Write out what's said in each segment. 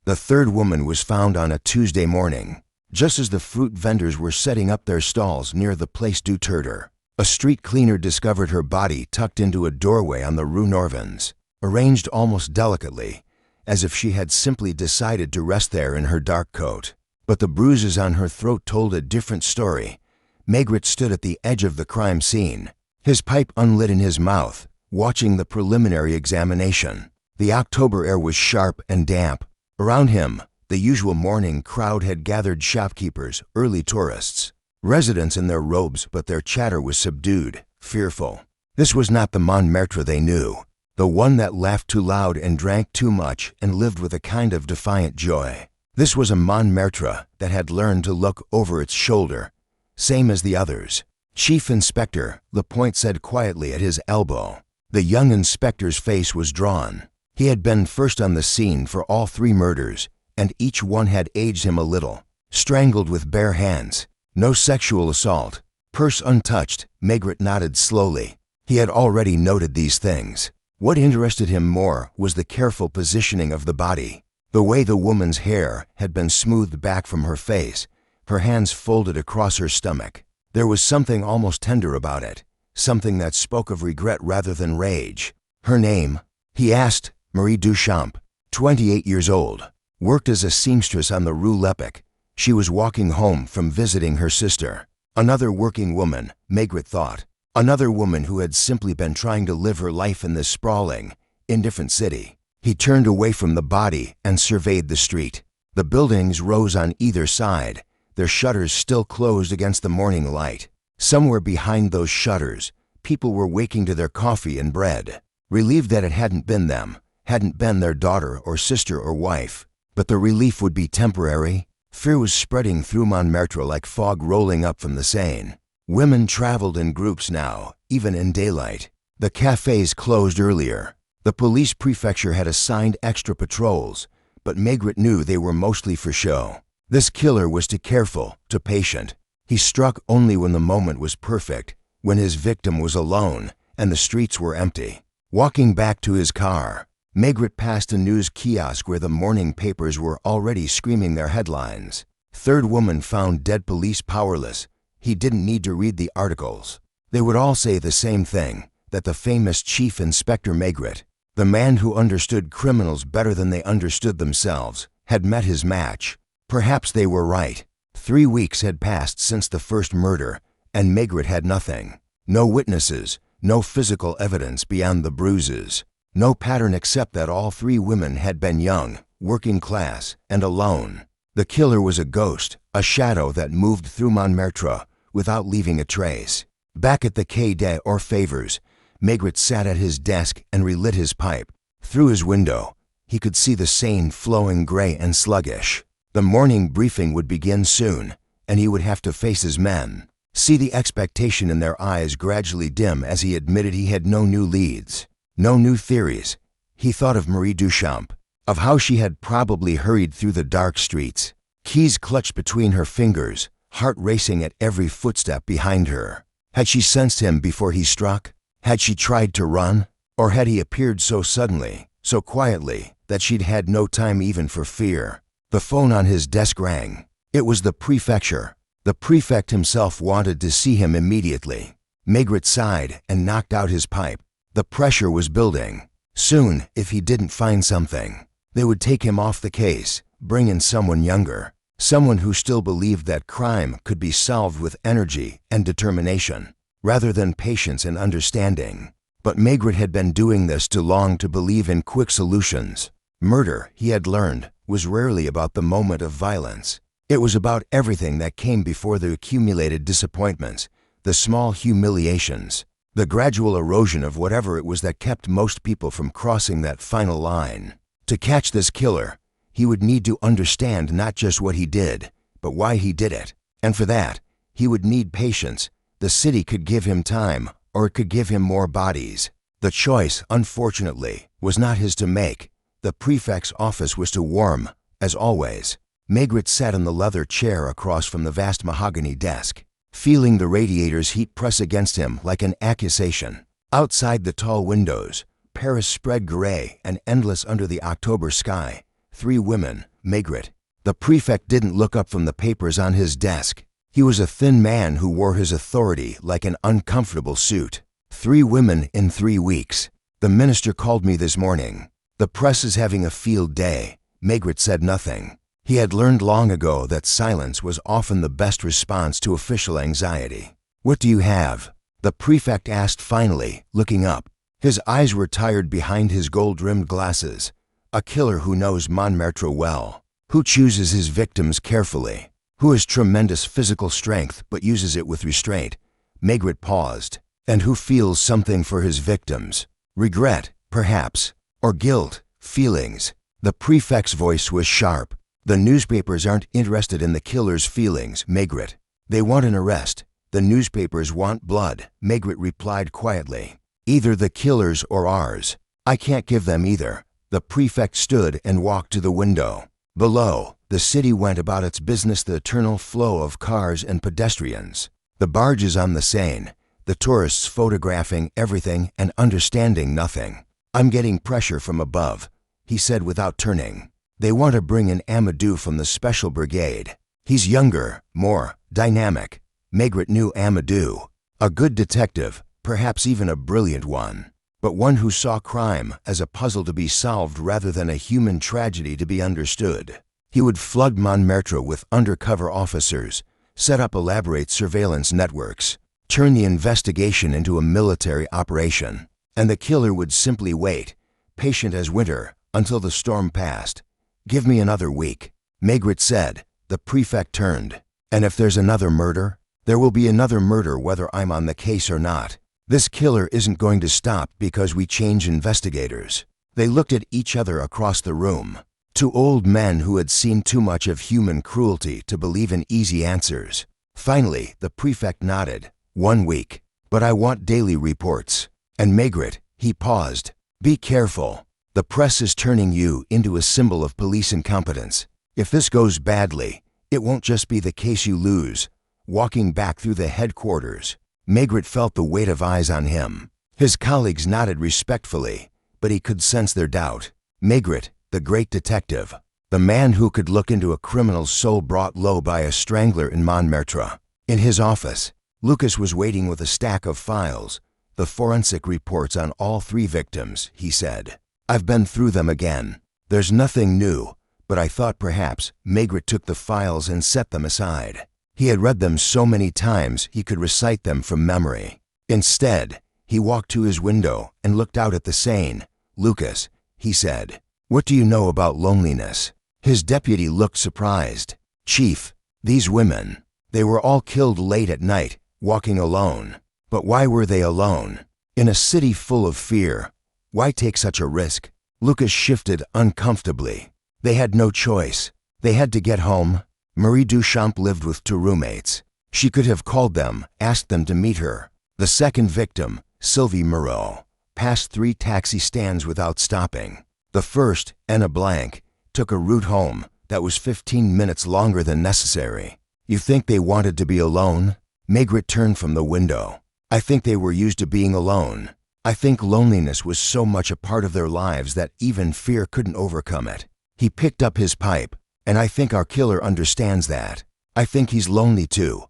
The third woman was found on a Tuesday morning, just as the fruit vendors were setting up their stalls near the Place du Tertre. A street cleaner discovered her body tucked into a doorway on the Rue Norvins, arranged almost delicately, as if she had simply decided to rest there in her dark coat. But the bruises on her throat told a different story. Maigret stood at the edge of the crime scene, his pipe unlit in his mouth, watching the preliminary examination. The October air was sharp and damp. Around him, the usual morning crowd had gathered: shopkeepers, early tourists, residents in their robes, but their chatter was subdued, fearful. This was not the Montmartre they knew, the one that laughed too loud and drank too much and lived with a kind of defiant joy. This was a Montmartre that had learned to look over its shoulder, same as the others. "Chief Inspector," Lapointe said quietly at his elbow. The young inspector's face was drawn. He had been first on the scene for all 3 murders, and each one had aged him a little. Strangled with bare hands. No sexual assault. Purse untouched. Maigret nodded slowly. He had already noted these things. What interested him more was the careful positioning of the body. The way the woman's hair had been smoothed back from her face, her hands folded across her stomach. There was something almost tender about it, something that spoke of regret rather than rage. Her name? He asked. Marie Duchamp, 28 years old, worked as a seamstress on the Rue Lepic. She was walking home from visiting her sister. Another working woman, Maigret thought. Another woman who had simply been trying to live her life in this sprawling, indifferent city. He turned away from the body and surveyed the street. The buildings rose on either side, their shutters still closed against the morning light. Somewhere behind those shutters, people were waking to their coffee and bread, relieved that it hadn't been them, hadn't been their daughter or sister or wife. But the relief would be temporary. Fear was spreading through Montmartre like fog rolling up from the Seine. Women traveled in groups now, even in daylight. The cafés closed earlier. The police prefecture had assigned extra patrols, but Maigret knew they were mostly for show. This killer was too careful, too patient. He struck only when the moment was perfect, when his victim was alone and the streets were empty. Walking back to his car, Maigret passed a news kiosk where the morning papers were already screaming their headlines. Third woman found dead, police powerless. He didn't need to read the articles. They would all say the same thing, that the famous Chief Inspector Maigret, the man who understood criminals better than they understood themselves, had met his match. Perhaps they were right. 3 weeks had passed since the first murder, and Maigret had nothing. No witnesses, no physical evidence beyond the bruises. No pattern except that all 3 women had been young, working class, and alone. The killer was a ghost, a shadow that moved through Montmartre without leaving a trace. Back at the Quai des Orfèvres, Maigret sat at his desk and relit his pipe. Through his window, he could see the Seine flowing gray and sluggish. The morning briefing would begin soon, and he would have to face his men, see the expectation in their eyes gradually dim as he admitted he had no new leads. No new theories. He thought of Marie Duchamp, of how she had probably hurried through the dark streets, keys clutched between her fingers, heart racing at every footstep behind her. Had she sensed him before he struck? Had she tried to run? Or had he appeared so suddenly, so quietly, that she'd had no time even for fear? The phone on his desk rang. It was the prefecture. The prefect himself wanted to see him immediately. Maigret sighed and knocked out his pipe. The pressure was building. Soon, if he didn't find something, they would take him off the case, bring in someone younger, someone who still believed that crime could be solved with energy and determination, rather than patience and understanding. But Maigret had been doing this too long to believe in quick solutions. Murder, he had learned, was rarely about the moment of violence. It was about everything that came before: the accumulated disappointments, the small humiliations, the gradual erosion of whatever it was that kept most people from crossing that final line. To catch this killer, he would need to understand not just what he did, but why he did it. And for that, he would need patience. The city could give him time, or it could give him more bodies. The choice, unfortunately, was not his to make. The prefect's office was to warm, as always. Maigret sat in the leather chair across from the vast mahogany desk, feeling the radiator's heat press against him like an accusation. Outside the tall windows, Paris spread gray and endless under the October sky. 3 women, Maigret. The prefect didn't look up from the papers on his desk. He was a thin man who wore his authority like an uncomfortable suit. 3 women in 3 weeks. The minister called me this morning. The press is having a field day. Maigret said nothing. He had learned long ago that silence was often the best response to official anxiety. What do you have? The prefect asked finally, looking up. His eyes were tired behind his gold-rimmed glasses. A killer who knows Montmartre well, who chooses his victims carefully, who has tremendous physical strength but uses it with restraint. Maigret paused. And who feels something for his victims. Regret, perhaps, or guilt, feelings. The prefect's voice was sharp. The newspapers aren't interested in the killer's feelings, Maigret. They want an arrest. The newspapers want blood, Maigret replied quietly. Either the killer's or ours. I can't give them either. The prefect stood and walked to the window. Below, the city went about its business, the eternal flow of cars and pedestrians. The barges on the Seine, the tourists photographing everything and understanding nothing. I'm getting pressure from above, he said without turning. They want to bring in Amadou from the Special Brigade. He's younger, more dynamic. Maigret knew Amadou. A good detective, perhaps even a brilliant one, but one who saw crime as a puzzle to be solved rather than a human tragedy to be understood. He would flood Montmartre with undercover officers, set up elaborate surveillance networks, turn the investigation into a military operation, and the killer would simply wait, patient as winter, until the storm passed. Give me another week, Maigret said. The prefect turned. And if there's another murder, there will be another murder whether I'm on the case or not. This killer isn't going to stop because we change investigators. They looked at each other across the room. 2 old men who had seen too much of human cruelty to believe in easy answers. Finally, the prefect nodded. 1 week. But I want daily reports. And Maigret, he paused. Be careful. The press is turning you into a symbol of police incompetence. If this goes badly, it won't just be the case you lose. Walking back through the headquarters, Maigret felt the weight of eyes on him. His colleagues nodded respectfully, but he could sense their doubt. Maigret, the great detective, the man who could look into a criminal's soul brought low by a strangler in Montmartre. In his office, Lucas was waiting with a stack of files, the forensic reports on all 3 victims, he said. I've been through them again. There's nothing new, but I thought perhaps Maigret took the files and set them aside. He had read them so many times he could recite them from memory. Instead, he walked to his window and looked out at the Seine. Lucas, he said, what do you know about loneliness? His deputy looked surprised. Chief, these women, they were all killed late at night, walking alone. But why were they alone? In a city full of fear, why take such a risk? Lucas shifted uncomfortably. They had no choice. They had to get home. Marie Duchamp lived with 2 roommates. She could have called them, asked them to meet her. The second victim, Sylvie Moreau, passed 3 taxi stands without stopping. The first, Anna Blanc, took a route home that was 15 minutes longer than necessary. You think they wanted to be alone? Maigret turned from the window. I think they were used to being alone. I think loneliness was so much a part of their lives that even fear couldn't overcome it. He picked up his pipe. And I think our killer understands that. I think he's lonely too.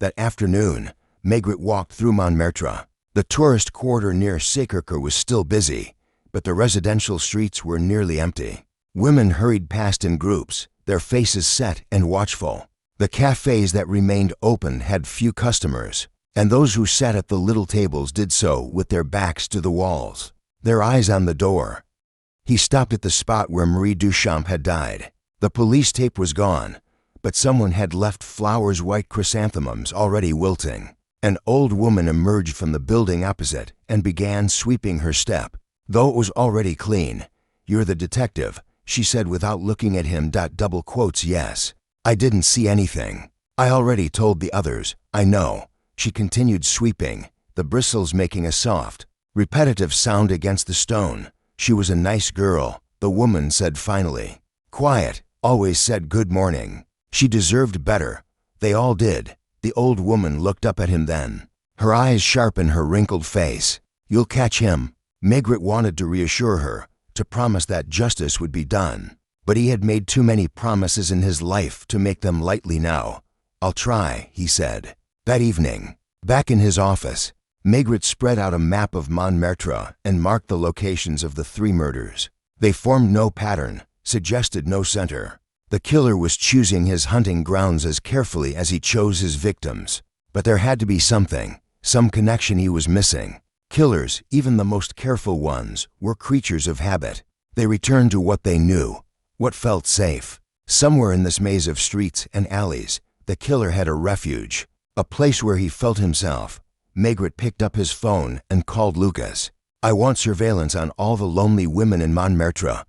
That afternoon, Maigret walked through Montmartre. The tourist quarter near Sacré-Cœur was still busy, but the residential streets were nearly empty. Women hurried past in groups, their faces set and watchful. The cafés that remained open had few customers, and those who sat at the little tables did so with their backs to the walls, their eyes on the door. He stopped at the spot where Marie Duchamp had died. The police tape was gone, but someone had left flowers, white chrysanthemums already wilting. An old woman emerged from the building opposite and began sweeping her step. Though it was already clean. You're the detective, she said without looking at him. Double quotes, yes. I didn't see anything. I already told the others, I know. She continued sweeping, the bristles making a soft, repetitive sound against the stone. She was a nice girl, the woman said finally. Quiet. Always said good morning. She deserved better. They all did. The old woman looked up at him then, her eyes sharp in her wrinkled face. You'll catch him. Maigret wanted to reassure her, to promise that justice would be done. but he had made too many promises in his life to make them lightly now. "I'll try," he said. That evening, back in his office, Maigret spread out a map of Montmartre and marked the locations of the 3 murders. They formed no pattern, suggested no center. The killer was choosing his hunting grounds as carefully as he chose his victims. But there had to be something, some connection he was missing. Killers, even the most careful ones, were creatures of habit. They returned to what they knew, what felt safe. Somewhere in this maze of streets and alleys, the killer had a refuge, a place where he felt himself. Maigret picked up his phone and called Lucas. "I want surveillance on all the lonely women in Montmartre,"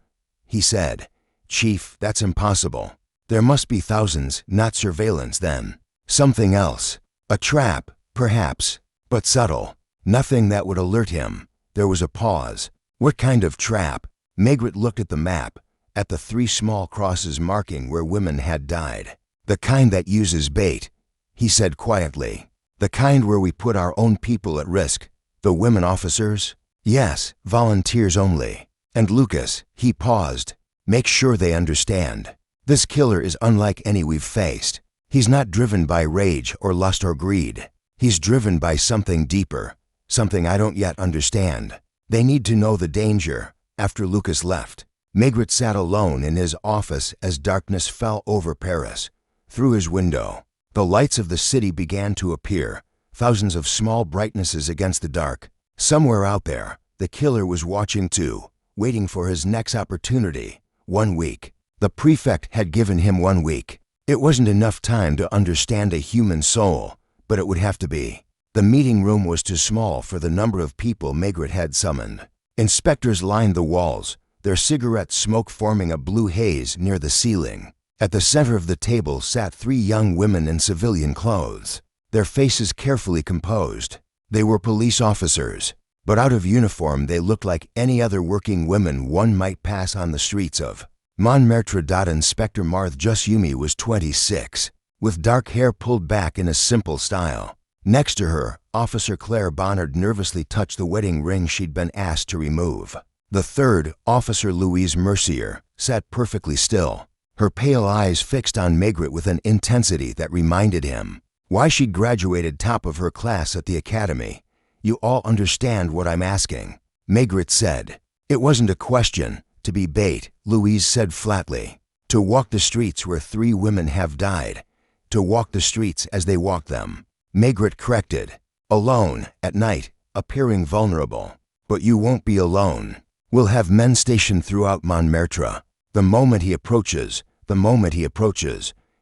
he said. "Chief, that's impossible. There must be thousands, not surveillance then. Something else. A trap, perhaps, but subtle. Nothing that would alert him." There was a pause. What kind of trap? Maigret looked at the map, at the 3 small crosses marking where women had died. "The kind that uses bait," he said quietly. "The kind where we put our own people at risk. The women officers?" "Yes, volunteers only." "And Lucas," he paused, "make sure they understand. This killer is unlike any we've faced. He's not driven by rage or lust or greed. He's driven by something deeper, something I don't yet understand. They need to know the danger." After Lucas left, Maigret sat alone in his office as darkness fell over Paris. Through his window, the lights of the city began to appear, thousands of small brightnesses against the dark. Somewhere out there, the killer was watching too, waiting for his next opportunity. 1 week. The prefect had given him 1 week. It wasn't enough time to understand a human soul, but it would have to be. The meeting room was too small for the number of people Maigret had summoned. Inspectors lined the walls, their cigarette smoke forming a blue haze near the ceiling. At the center of the table sat 3 young women in civilian clothes, their faces carefully composed. They were police officers, but out of uniform they looked like any other working women one might pass on the streets of Montmartre. Inspector Maigret Jussumi was 26, with dark hair pulled back in a simple style. Next to her, Officer Claire Bonnard nervously touched the wedding ring she'd been asked to remove. The third, Officer Louise Mercier, sat perfectly still, her pale eyes fixed on Maigret with an intensity that reminded him why she'd graduated top of her class at the academy. "You all understand what I'm asking," Maigret said. "It wasn't a question to be bait," Louise said flatly. "To walk the streets where 3 women have died. To walk the streets as they walk them." Maigret corrected. "Alone, at night, appearing vulnerable. But you won't be alone. We'll have men stationed throughout Montmartre. The moment he approaches,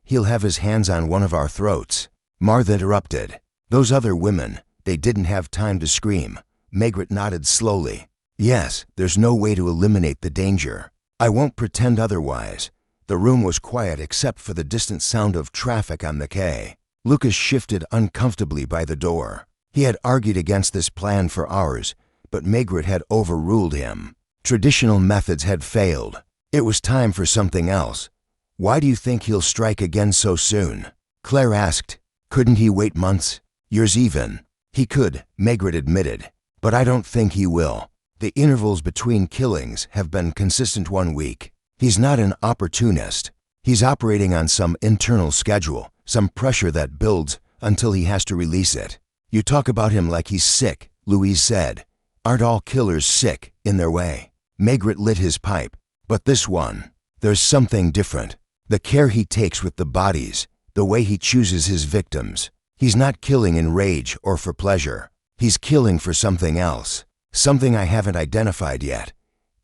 he'll have his hands on one of our throats." Maigret interrupted. "Those other women, they didn't have time to scream." Maigret nodded slowly. "Yes, there's no way to eliminate the danger. I won't pretend otherwise." The room was quiet except for the distant sound of traffic on the quay. Lucas shifted uncomfortably by the door. He had argued against this plan for hours, but Maigret had overruled him. Traditional methods had failed. It was time for something else. "Why do you think he'll strike again so soon?" Claire asked. "Couldn't he wait months? Years even?" "He could," Maigret admitted, "but I don't think he will. The intervals between killings have been consistent 1 week. He's not an opportunist. He's operating on some internal schedule, some pressure that builds until he has to release it." "You talk about him like he's sick," Louise said. "Aren't all killers sick, in their way?" Maigret lit his pipe. "But this one, there's something different. The care he takes with the bodies, the way he chooses his victims. He's not killing in rage or for pleasure. He's killing for something else, something I haven't identified yet.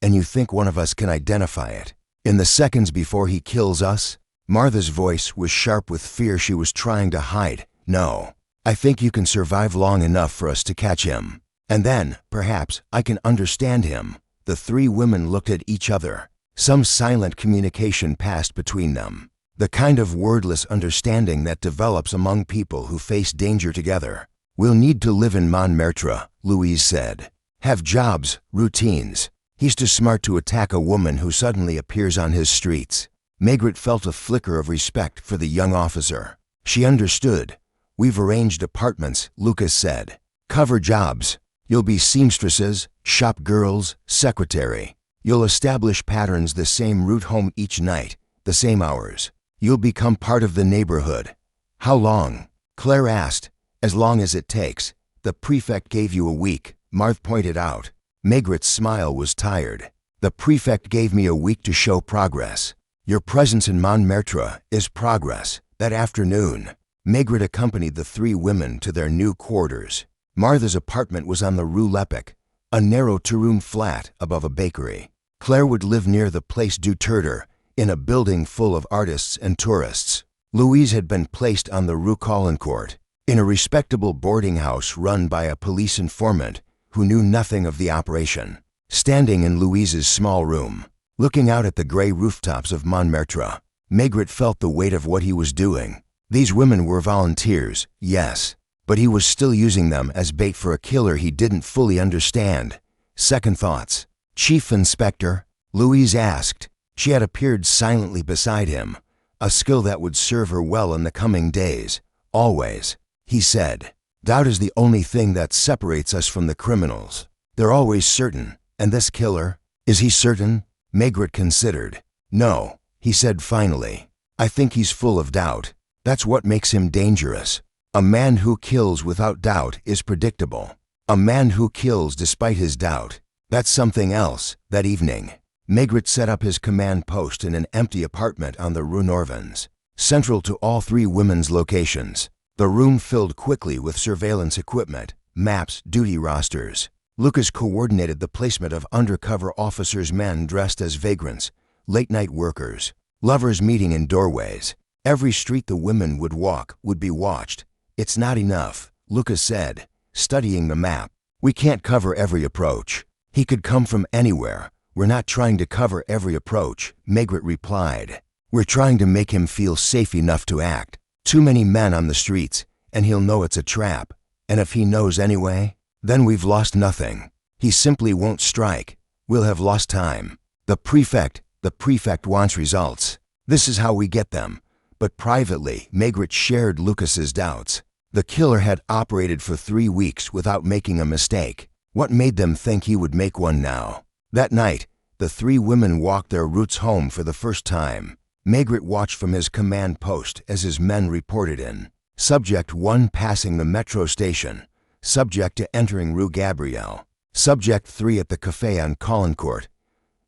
And you think one of us can identify it? In the seconds before he kills us?" Martha's voice was sharp with fear she was trying to hide. "No. I think you can survive long enough for us to catch him. And then, perhaps, I can understand him." The 3 women looked at each other. Some silent communication passed between them, the kind of wordless understanding that develops among people who face danger together. "We'll need to live in Montmartre," Louise said. "Have jobs, routines. He's too smart to attack a woman who suddenly appears on his streets." Maigret felt a flicker of respect for the young officer. She understood. "We've arranged apartments," Lucas said. "Cover jobs. You'll be seamstresses, shop girls, secretary. You'll establish patterns, the same route home each night, the same hours. You'll become part of the neighborhood. How long? Claire asked. As long as it takes. The prefect gave you a week, Marthe pointed out. Maigret's smile was tired. The prefect gave me a week to show progress. Your presence in Montmartre is progress. That afternoon, Maigret accompanied the three women to their new quarters. Marthe's apartment was on the Rue Lepic, a narrow two-room flat above a bakery. Claire would live near the Place du Tertre, in a building full of artists and tourists. Louise had been placed on the Rue Caulaincourt, in a respectable boarding house run by a police informant who knew nothing of the operation. Standing in Louise's small room, looking out at the gray rooftops of Montmartre, Maigret felt the weight of what he was doing. These women were volunteers, yes, but he was still using them as bait for a killer he didn't fully understand. Second thoughts. Chief Inspector? Louise asked. She had appeared silently beside him, a skill that would serve her well in the coming days. Always. He said, doubt is the only thing that separates us from the criminals. They're always certain. And this killer? Is he certain? Maigret considered. No, he said finally. I think he's full of doubt. That's what makes him dangerous. A man who kills without doubt is predictable. A man who kills despite his doubt, that's something else. That evening, Maigret set up his command post in an empty apartment on the Rue Norvins, central to all three women's locations. The room filled quickly with surveillance equipment, maps, duty rosters. Lucas coordinated the placement of undercover officers, men dressed as vagrants, late-night workers, lovers meeting in doorways. Every street the women would walk would be watched. It's not enough, Lucas said, studying the map. We can't cover every approach. He could come from anywhere. We're not trying to cover every approach, Maigret replied. We're trying to make him feel safe enough to act. Too many men on the streets, and he'll know it's a trap. And if he knows anyway, then we've lost nothing. He simply won't strike. We'll have lost time. The prefect wants results. This is how we get them. But privately, Maigret shared Lucas's doubts. The killer had operated for 3 weeks without making a mistake. What made them think he would make one now? That night, the three women walked their routes home for the first time. Maigret watched from his command post as his men reported in. Subject 1 passing the metro station. Subject to entering Rue Gabrielle. Subject 3 at the café on Caulaincourt.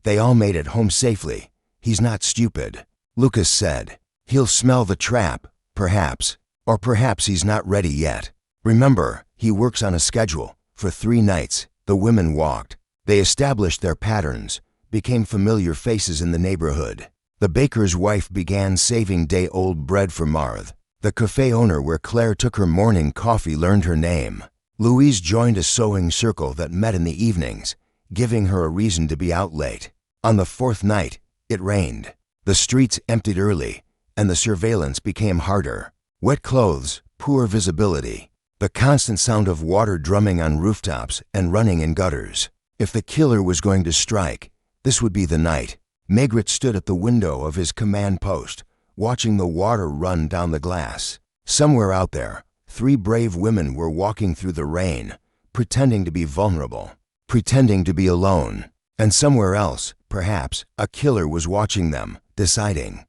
They all made it home safely. He's not stupid, Lucas said. He'll smell the trap, perhaps. Or perhaps he's not ready yet. Remember, he works on a schedule. For 3 nights, the women walked. They established their patterns, became familiar faces in the neighborhood. The baker's wife began saving day-old bread for Marthe. The café owner where Claire took her morning coffee learned her name. Louise joined a sewing circle that met in the evenings, giving her a reason to be out late. On the 4th night, it rained. The streets emptied early, and the surveillance became harder. Wet clothes, poor visibility, the constant sound of water drumming on rooftops and running in gutters. If the killer was going to strike, this would be the night. Maigret stood at the window of his command post, watching the water run down the glass. Somewhere out there, 3 brave women were walking through the rain, pretending to be vulnerable, pretending to be alone. And somewhere else, perhaps, a killer was watching them, deciding.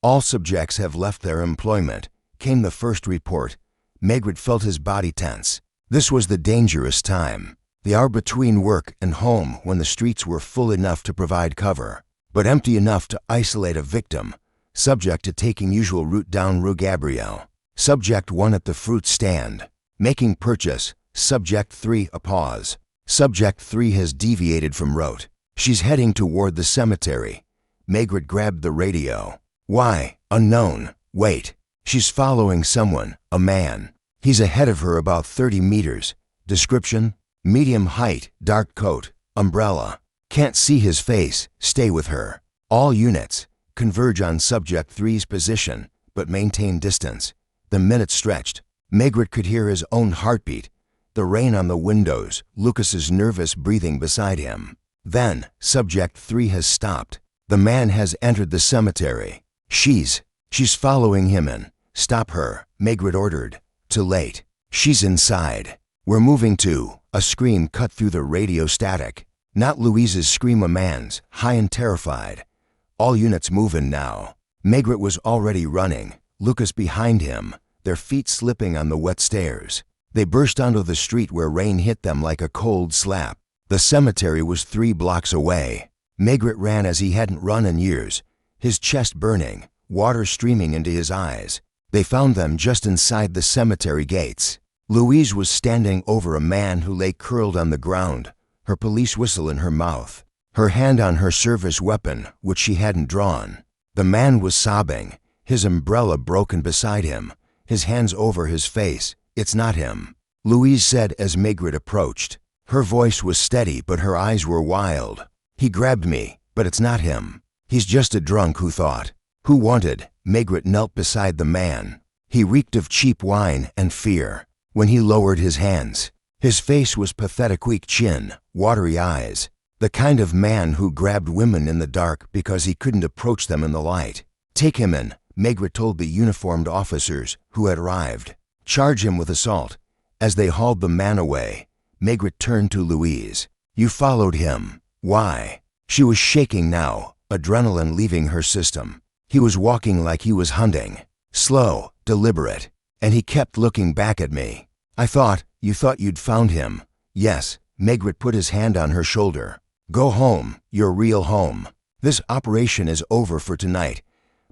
All subjects have left their employment, came the first report. Maigret felt his body tense. This was the dangerous time, the hour between work and home when the streets were full enough to provide cover, but empty enough to isolate a victim, subject to taking usual route down Rue Gabrielle. Subject 1 at the fruit stand, making purchase. Subject 3 a pause. Subject 3 has deviated from route. She's heading toward the cemetery. Maigret grabbed the radio. Why? Unknown. Wait. She's following someone, a man. He's ahead of her about 30 meters. Description? Medium height, dark coat, umbrella. Can't see his face. Stay with her. All units, converge on Subject 3's position, but maintain distance. The minutes stretched. Maigret could hear his own heartbeat, the rain on the windows, Lucas's nervous breathing beside him. Then, Subject 3 has stopped. The man has entered the cemetery. She's following him in. Stop her, Maigret ordered. Too late. She's inside. We're moving to. A scream cut through the radio static. Not Louise's scream, a man's, high and terrified. "All units move in now." Maigret was already running, Lucas behind him, their feet slipping on the wet stairs. They burst onto the street where rain hit them like a cold slap. The cemetery was 3 blocks away. Maigret ran as he hadn't run in years, his chest burning, water streaming into his eyes. They found them just inside the cemetery gates. Louise was standing over a man who lay curled on the ground, her police whistle in her mouth, her hand on her service weapon, which she hadn't drawn. The man was sobbing, his umbrella broken beside him, his hands over his face. "It's not him," Louise said as Maigret approached. Her voice was steady, but her eyes were wild. "He grabbed me, but it's not him. He's just a drunk who thought." "Who wanted?" Maigret knelt beside the man. He reeked of cheap wine and fear. When he lowered his hands, his face was pathetic, weak chin, watery eyes. The kind of man who grabbed women in the dark because he couldn't approach them in the light. "Take him in," Maigret told the uniformed officers who had arrived. "Charge him with assault." As they hauled the man away, Maigret turned to Louise. "You followed him. Why?" She was shaking now, adrenaline leaving her system. He was walking like he was hunting, slow, deliberate, and he kept looking back at me. You thought you'd found him." "Yes." Maigret put his hand on her shoulder. "Go home, your real home. This operation is over for tonight."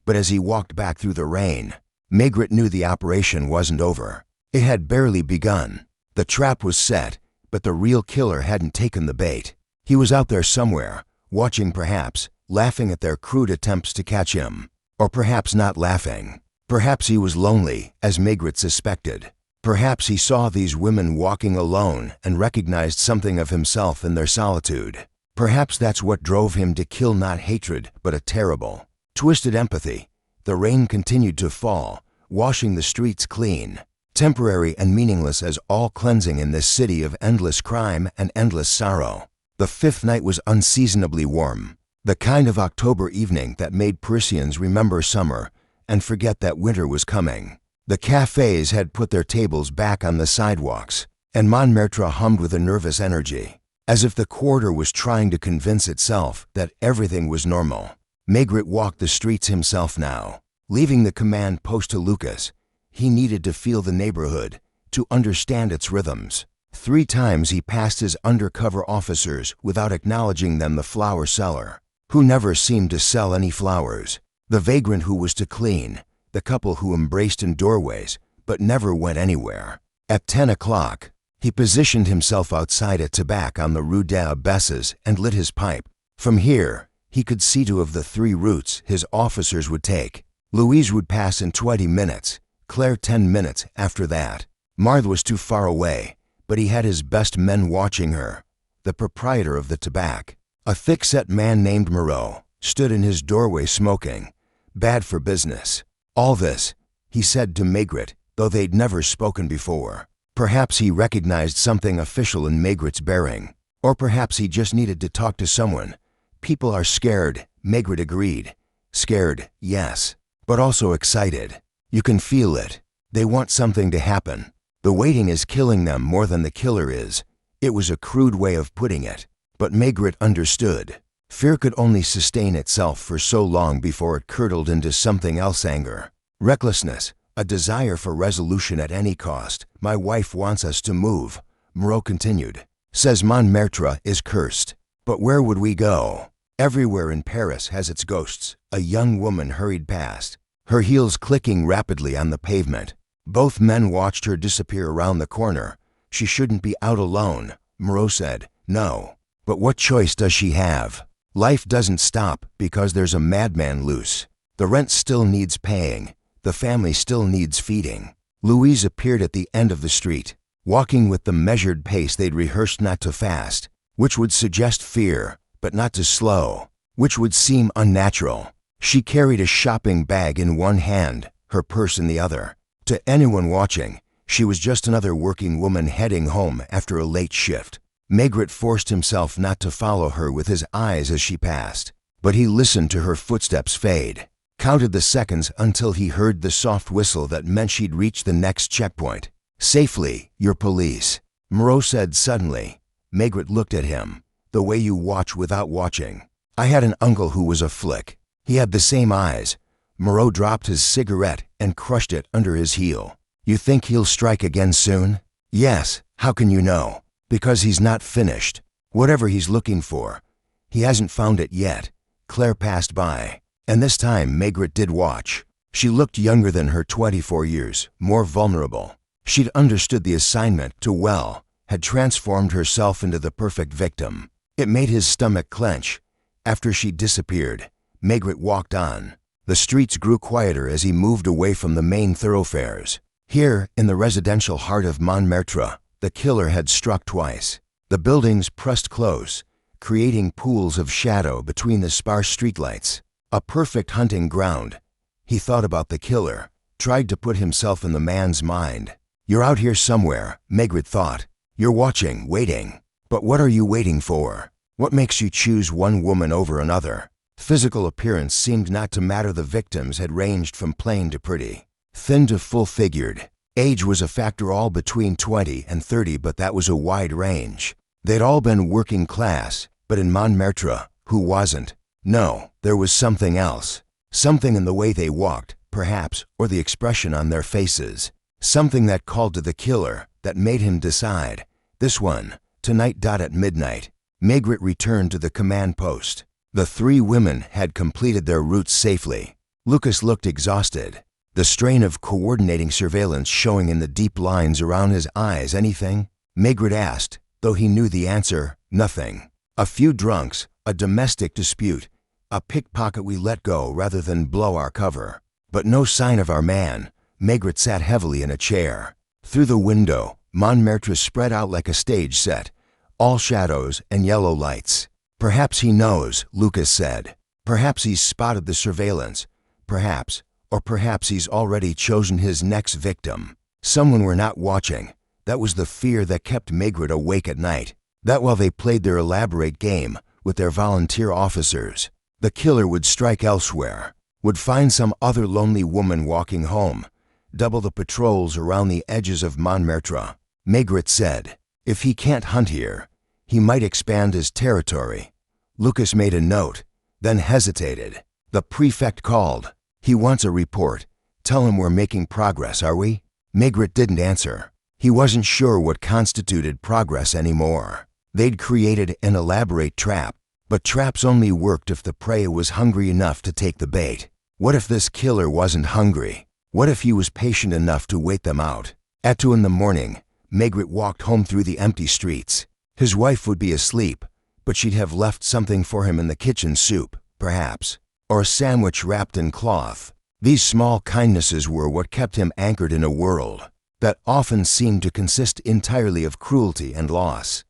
But as he walked back through the rain, Maigret knew the operation wasn't over. It had barely begun. The trap was set, but the real killer hadn't taken the bait. He was out there somewhere, watching perhaps, laughing at their crude attempts to catch him. Or perhaps not laughing. Perhaps he was lonely, as Maigret suspected. Perhaps he saw these women walking alone and recognized something of himself in their solitude. Perhaps that's what drove him to kill, not hatred, but a terrible, twisted empathy. The rain continued to fall, washing the streets clean, temporary and meaningless as all cleansing in this city of endless crime and endless sorrow. The 5th night was unseasonably warm, the kind of October evening that made Parisians remember summer and forget that winter was coming. The cafés had put their tables back on the sidewalks, and Montmartre hummed with a nervous energy, as if the quarter was trying to convince itself that everything was normal. Maigret walked the streets himself now, leaving the command post to Lucas. He needed to feel the neighborhood, to understand its rhythms. 3 times he passed his undercover officers without acknowledging them: the flower seller, who never seemed to sell any flowers; the vagrant who was to clean; the couple who embraced in doorways but never went anywhere. At 10 o'clock, he positioned himself outside a tabac on the Rue des Abbesses and lit his pipe. From here, he could see 2 of the 3 routes his officers would take. Louise would pass in 20 minutes, Claire 10 minutes after that. Marthe was too far away, but he had his best men watching her. The proprietor of the tabac, a thick-set man named Moreau, stood in his doorway smoking. Bad for business. "All this," he said to Maigret, though they'd never spoken before. Perhaps he recognized something official in Maigret's bearing, or perhaps he just needed to talk to someone. "People are scared," Maigret agreed. "Scared, yes, but also excited. You can feel it. They want something to happen. The waiting is killing them more than the killer is." It was a crude way of putting it, but Maigret understood. Fear could only sustain itself for so long before it curdled into something else: anger, recklessness, a desire for resolution at any cost. "My wife wants us to move," Moreau continued. "Says Montmartre is cursed. But where would we go? Everywhere in Paris has its ghosts." A young woman hurried past, her heels clicking rapidly on the pavement. Both men watched her disappear around the corner. "She shouldn't be out alone," Moreau said. "No. But what choice does she have? Life doesn't stop because there's a madman loose. The rent still needs paying. The family still needs feeding." Louise appeared at the end of the street, walking with the measured pace they'd rehearsed not to fast, which would suggest fear, but not to slow, which would seem unnatural. She carried a shopping bag in one hand, her purse in the other. To anyone watching, she was just another working woman heading home after a late shift. Maigret forced himself not to follow her with his eyes as she passed, but he listened to her footsteps fade, counted the seconds until he heard the soft whistle that meant she'd reached the next checkpoint. "Safely, your police," Moreau said suddenly. Maigret looked at him, the way you watch without watching. I had an uncle who was a flick. He had the same eyes. Moreau dropped his cigarette and crushed it under his heel. You think he'll strike again soon? Yes, how can you know? Because he's not finished. Whatever he's looking for, he hasn't found it yet. Claire passed by, and this time Maigret did watch. She looked younger than her 24 years, more vulnerable. She'd understood the assignment too well, had transformed herself into the perfect victim. It made his stomach clench. After she disappeared, Maigret walked on. The streets grew quieter as he moved away from the main thoroughfares. Here, in the residential heart of Montmartre, the killer had struck twice. The buildings pressed close, creating pools of shadow between the sparse streetlights. A perfect hunting ground. He thought about the killer, tried to put himself in the man's mind. You're out here somewhere, Maigret thought. You're watching, waiting. But what are you waiting for? What makes you choose one woman over another? Physical appearance seemed not to matter. The victims had ranged from plain to pretty, thin to full-figured. Age was a factor, all between 20 and 30, but that was a wide range. They'd all been working class, but in Montmartre, who wasn't? No, there was something else. Something in the way they walked, perhaps, or the expression on their faces. Something that called to the killer, that made him decide. This one, tonight. At midnight, Maigret returned to the command post. The three women had completed their routes safely. Lucas looked exhausted, the strain of coordinating surveillance showing in the deep lines around his eyes. Anything? Maigret asked, though he knew the answer. Nothing. A few drunks, a domestic dispute, a pickpocket we let go rather than blow our cover. But no sign of our man. Maigret sat heavily in a chair. Through the window, Montmartre spread out like a stage set, all shadows and yellow lights. Perhaps he knows, Lucas said. Perhaps he's spotted the surveillance. Perhaps, or perhaps he's already chosen his next victim. Someone we're not watching. That was the fear that kept Maigret awake at night. That while they played their elaborate game with their volunteer officers, the killer would strike elsewhere, would find some other lonely woman walking home, double the patrols around the edges of Montmartre. Maigret said, if he can't hunt here, he might expand his territory. Lucas made a note, then hesitated. The prefect called. He wants a report. Tell him we're making progress, are we? Maigret didn't answer. He wasn't sure what constituted progress anymore. They'd created an elaborate trap, but traps only worked if the prey was hungry enough to take the bait. What if this killer wasn't hungry? What if he was patient enough to wait them out? At 2 in the morning, Maigret walked home through the empty streets. His wife would be asleep, but she'd have left something for him in the kitchen, soup, perhaps, or a sandwich wrapped in cloth. These small kindnesses were what kept him anchored in a world that often seemed to consist entirely of cruelty and loss.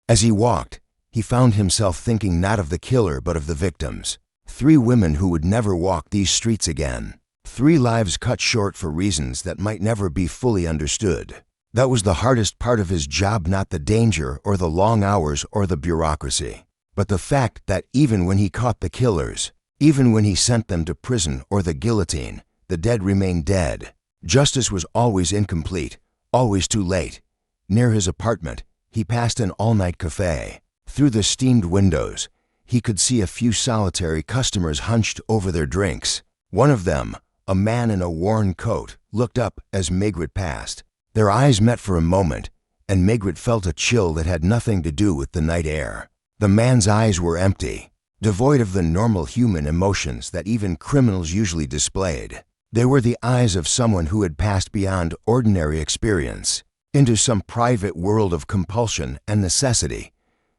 As he walked, he found himself thinking not of the killer but of the victims. 3 women who would never walk these streets again. 3 lives cut short for reasons that might never be fully understood. That was the hardest part of his job, not the danger or the long hours or the bureaucracy, but the fact that even when he caught the killers, even when he sent them to prison or the guillotine, the dead remained dead. Justice was always incomplete, always too late. Near his apartment, he passed an all-night café. Through the steamed windows, he could see a few solitary customers hunched over their drinks. One of them, a man in a worn coat, looked up as Maigret passed. Their eyes met for a moment, and Maigret felt a chill that had nothing to do with the night air. The man's eyes were empty, devoid of the normal human emotions that even criminals usually displayed. They were the eyes of someone who had passed beyond ordinary experience, into some private world of compulsion and necessity.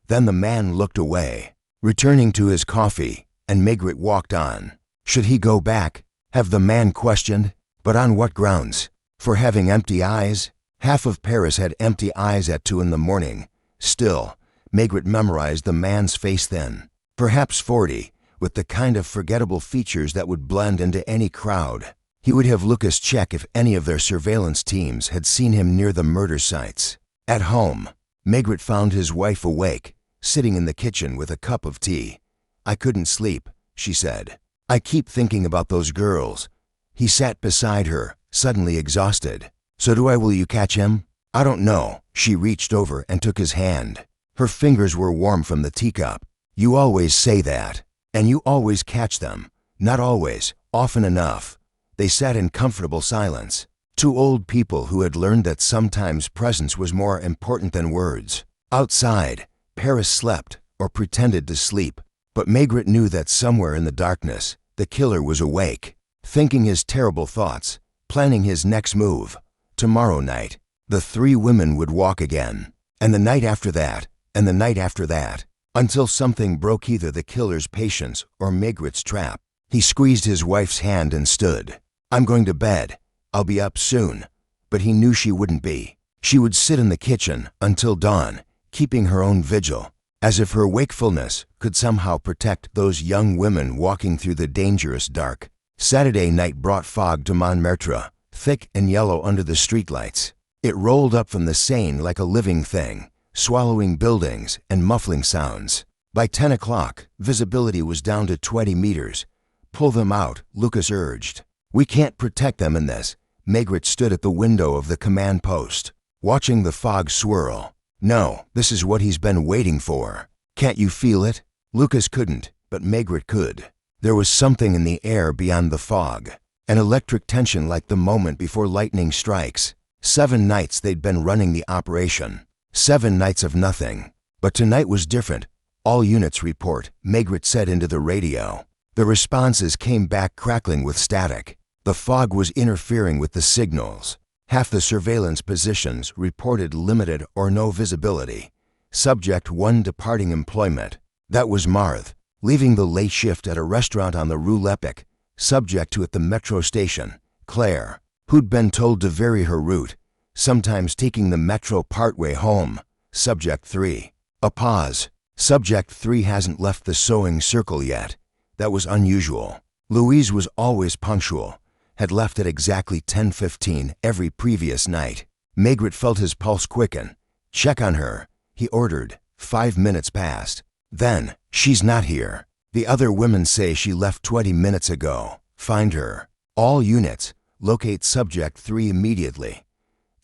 Then the man looked away, returning to his coffee, and Maigret walked on. Should he go back? Have the man questioned. But on what grounds? For having empty eyes? Half of Paris had empty eyes at 2 in the morning. Still, Maigret memorized the man's face then. Perhaps 40, with the kind of forgettable features that would blend into any crowd. He would have Lucas check if any of their surveillance teams had seen him near the murder sites. At home, Maigret found his wife awake, sitting in the kitchen with a cup of tea. I couldn't sleep, she said. I keep thinking about those girls. He sat beside her, suddenly exhausted. So will you catch him? I don't know. She reached over and took his hand. Her fingers were warm from the teacup. "You always say that. And you always catch them." "Not always, often enough." They sat in comfortable silence. Two old people who had learned that sometimes presence was more important than words. Outside, Paris slept, or pretended to sleep. But Maigret knew that somewhere in the darkness, the killer was awake, thinking his terrible thoughts, planning his next move. Tomorrow night, the three women would walk again. And the night after that, and the night after that, until something broke either the killer's patience or Maigret's trap. He squeezed his wife's hand and stood. "I'm going to bed. I'll be up soon." But he knew she wouldn't be. She would sit in the kitchen until dawn, keeping her own vigil, as if her wakefulness could somehow protect those young women walking through the dangerous dark. Saturday night brought fog to Montmartre, thick and yellow under the streetlights. It rolled up from the Seine like a living thing, swallowing buildings and muffling sounds. By 10 o'clock, visibility was down to 20 meters. "Pull them out," Lucas urged. "We can't protect them in this." Maigret stood at the window of the command post, watching the fog swirl. "No, this is what he's been waiting for. Can't you feel it?" Lucas couldn't, but Maigret could. There was something in the air beyond the fog, an electric tension like the moment before lightning strikes. 7 nights they'd been running the operation. 7 nights of nothing. But tonight was different. "All units report," Maigret said into the radio. The responses came back crackling with static. The fog was interfering with the signals. Half the surveillance positions reported limited or no visibility. Subject 1 departing employment. That was Marthe, leaving the late shift at a restaurant on the Rue Lepic. Subject 2 at the metro station. Claire, who'd been told to vary her route, sometimes taking the metro partway home. Subject 3. A pause. Subject 3 hasn't left the sewing circle yet. That was unusual. Louise was always punctual, had left at exactly 10:15 every previous night. Maigret felt his pulse quicken. "Check on her," he ordered. 5 minutes passed. Then, "She's not here. The other women say she left 20 minutes ago. Find her. All units, locate subject 3 immediately."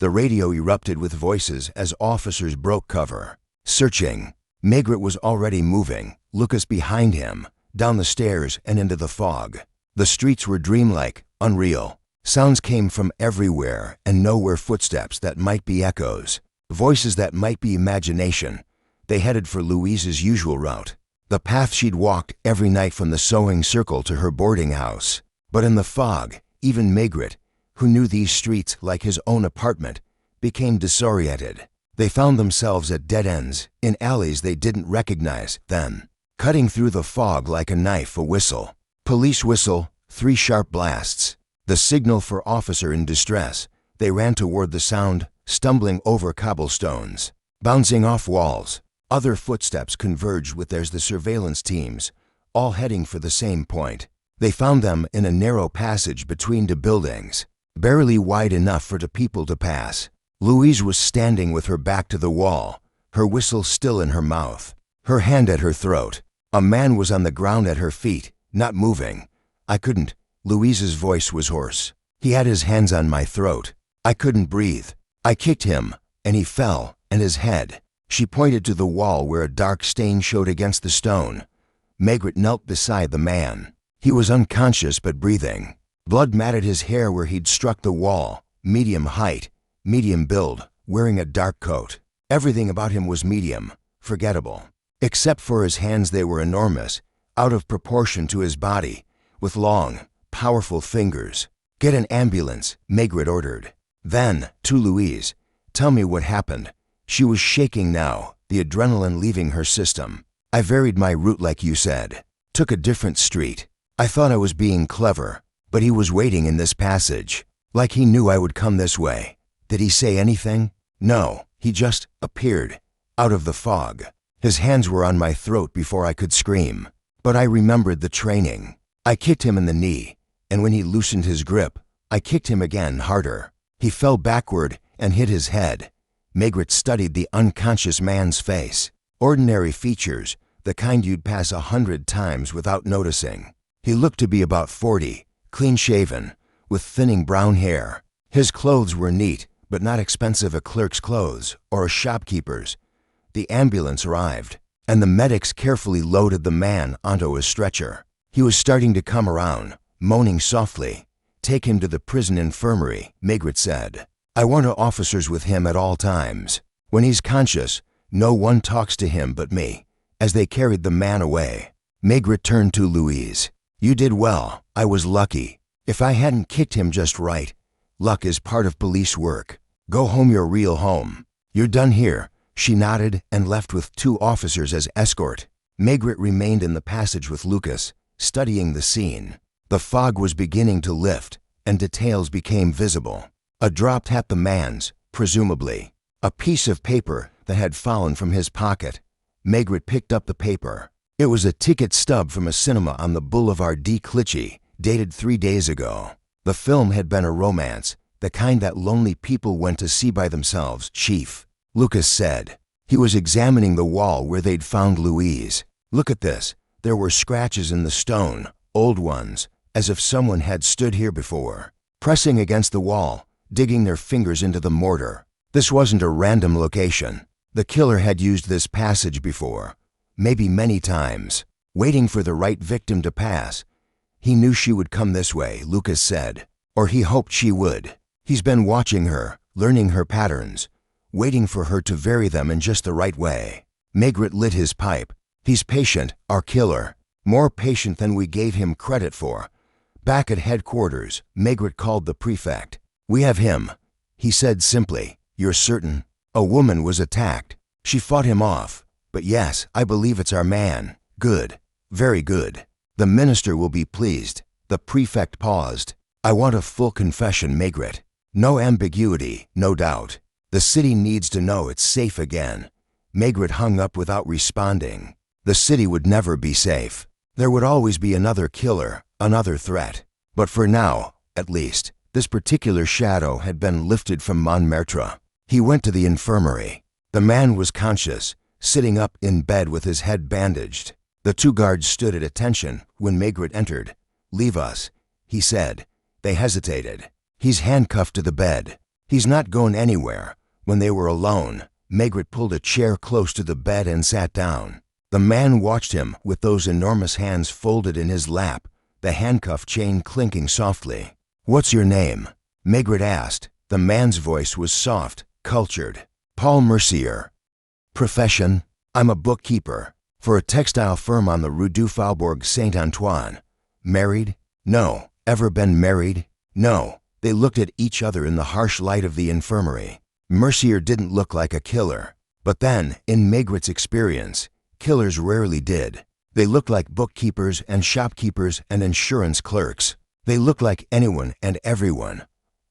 The radio erupted with voices as officers broke cover. Searching. Maigret was already moving, Lucas behind him, down the stairs and into the fog. The streets were dreamlike, unreal. Sounds came from everywhere, and nowhere footsteps that might be echoes, voices that might be imagination. They headed for Louise's usual route, the path she'd walked every night from the sewing circle to her boarding house. But in the fog, even Maigret, who knew these streets like his own apartment, became disoriented. They found themselves at dead ends, in alleys they didn't recognize then. Cutting through the fog like a knife, a whistle. Police whistle, 3 sharp blasts. The signal for officer in distress. They ran toward the sound, stumbling over cobblestones, bouncing off walls. Other footsteps converged with theirs, the surveillance teams, all heading for the same point. They found them in a narrow passage between the buildings, barely wide enough for the people to pass. Louise was standing with her back to the wall, her whistle still in her mouth, her hand at her throat. A man was on the ground at her feet, not moving. "I couldn't." Louise's voice was hoarse. "He had his hands on my throat. I couldn't breathe. I kicked him, and he fell, and his head." She pointed to the wall where a dark stain showed against the stone. Maigret knelt beside the man. He was unconscious but breathing. Blood matted his hair where he'd struck the wall. Medium height, medium build, wearing a dark coat. Everything about him was medium, forgettable. Except for his hands, they were enormous, out of proportion to his body, with long, powerful fingers. "Get an ambulance," Maigret ordered. Then, to Louise, "Tell me what happened." She was shaking now, the adrenaline leaving her system. "I varied my route like you said. Took a different street. I thought I was being clever, but he was waiting in this passage. Like he knew I would come this way." "Did he say anything?" "No, he just appeared, out of the fog. His hands were on my throat before I could scream. But I remembered the training. I kicked him in the knee, and when he loosened his grip, I kicked him again, harder. He fell backward and hit his head." Maigret studied the unconscious man's face. Ordinary features, the kind you'd pass 100 times without noticing. He looked to be about 40, clean-shaven, with thinning brown hair. His clothes were neat, but not expensive, a clerk's clothes or a shopkeeper's. The ambulance arrived, and the medics carefully loaded the man onto a stretcher. He was starting to come around, moaning softly. "Take him to the prison infirmary," Maigret said. "I want officers with him at all times. When he's conscious, no one talks to him but me." As they carried the man away, Maigret turned to Louise. "You did well. I was lucky. If I hadn't kicked him just right. Luck is part of police work. Go home, your real home. You're done here." She nodded and left with 2 officers as escort. Maigret remained in the passage with Lucas, studying the scene. The fog was beginning to lift, and details became visible. A drop tapped the man's, presumably. A piece of paper that had fallen from his pocket. Maigret picked up the paper. It was a ticket stub from a cinema on the Boulevard de Clichy, dated 3 days ago. The film had been a romance, the kind that lonely people went to see by themselves. "Chief," Lucas said. He was examining the wall where they'd found Louise. "Look at this. There were scratches in the stone, old ones, as if someone had stood here before, pressing against the wall, digging their fingers into the mortar. This wasn't a random location. The killer had used this passage before, maybe many times, waiting for the right victim to pass. He knew she would come this way," Lucas said, "or he hoped she would. He's been watching her, learning her patterns, waiting for her to vary them in just the right way." Maigret lit his pipe. "He's patient, our killer. More patient than we gave him credit for." Back at headquarters, Maigret called the prefect. "We have him," he said simply. "You're certain?" "A woman was attacked. She fought him off. But yes, I believe it's our man." "Good. Very good. The minister will be pleased." The prefect paused. "I want a full confession, Maigret. No ambiguity, no doubt. The city needs to know it's safe again." Maigret hung up without responding. The city would never be safe. There would always be another killer, another threat. But for now, at least, this particular shadow had been lifted from Montmartre. He went to the infirmary. The man was conscious, sitting up in bed with his head bandaged. The 2 guards stood at attention when Maigret entered. "Leave us," he said. They hesitated. "He's handcuffed to the bed. He's not going anywhere." When they were alone, Maigret pulled a chair close to the bed and sat down. The man watched him with those enormous hands folded in his lap, the handcuff chain clinking softly. "What's your name?" Maigret asked. The man's voice was soft, cultured. "Paul Mercier." "Profession?" "I'm a bookkeeper for a textile firm on the Rue du Faubourg Saint-Antoine." "Married?" "No." "Ever been married?" "No." They looked at each other in the harsh light of the infirmary. Mercier didn't look like a killer. But then, in Maigret's experience, killers rarely did. They looked like bookkeepers and shopkeepers and insurance clerks. They looked like anyone and everyone.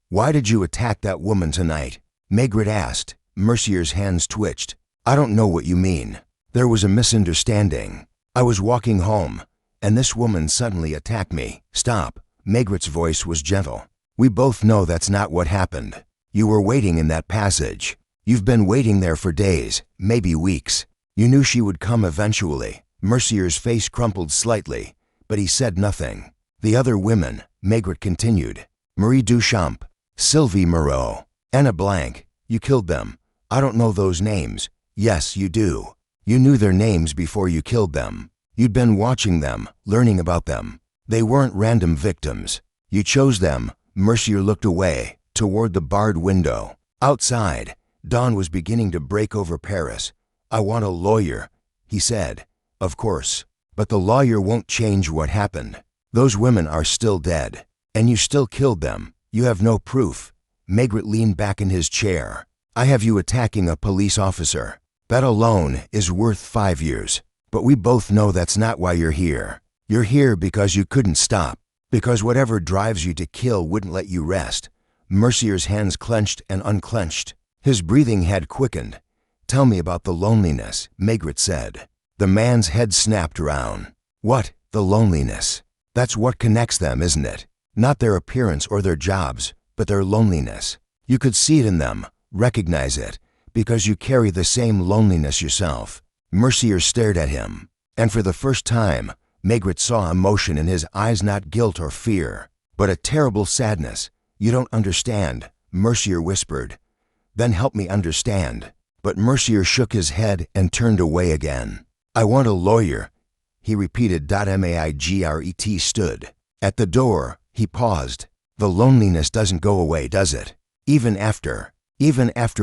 "Why did you attack that woman tonight?" Maigret asked. Mercier's hands twitched. "I don't know what you mean. There was a misunderstanding. I was walking home, and this woman suddenly attacked me." "Stop." Maigret's voice was gentle. "We both know that's not what happened. You were waiting in that passage. You've been waiting there for days, maybe weeks. You knew she would come eventually." Mercier's face crumpled slightly, but he said nothing. "The other women," Maigret continued. "Marie Duchamp, Sylvie Moreau, Anna Blanc. You killed them. I don't know those names." "Yes, you do. You knew their names before you killed them. You'd been watching them, learning about them. They weren't random victims. You chose them." Mercier looked away, toward the barred window. Outside, dawn was beginning to break over Paris. "I want a lawyer," he said. "Of course. But the lawyer won't change what happened. Those women are still dead. And you still killed them. You have no proof." Maigret leaned back in his chair. "I have you attacking a police officer. That alone is worth 5 years. But we both know that's not why you're here. You're here because you couldn't stop. Because whatever drives you to kill wouldn't let you rest." Mercier's hands clenched and unclenched. His breathing had quickened. "Tell me about the loneliness," Maigret said. The man's head snapped around. "What? The loneliness? That's what connects them, isn't it? Not their appearance or their jobs, but their loneliness. You could see it in them, recognize it, because you carry the same loneliness yourself." Mercier stared at him, and for the first time, Maigret saw emotion in his eyes, not guilt or fear, but a terrible sadness. "You don't understand," Mercier whispered. "Then help me understand." But Mercier shook his head and turned away again. I want a lawyer, he repeated. Maigret stood. At the door, he paused. The loneliness doesn't go away, does it? Even after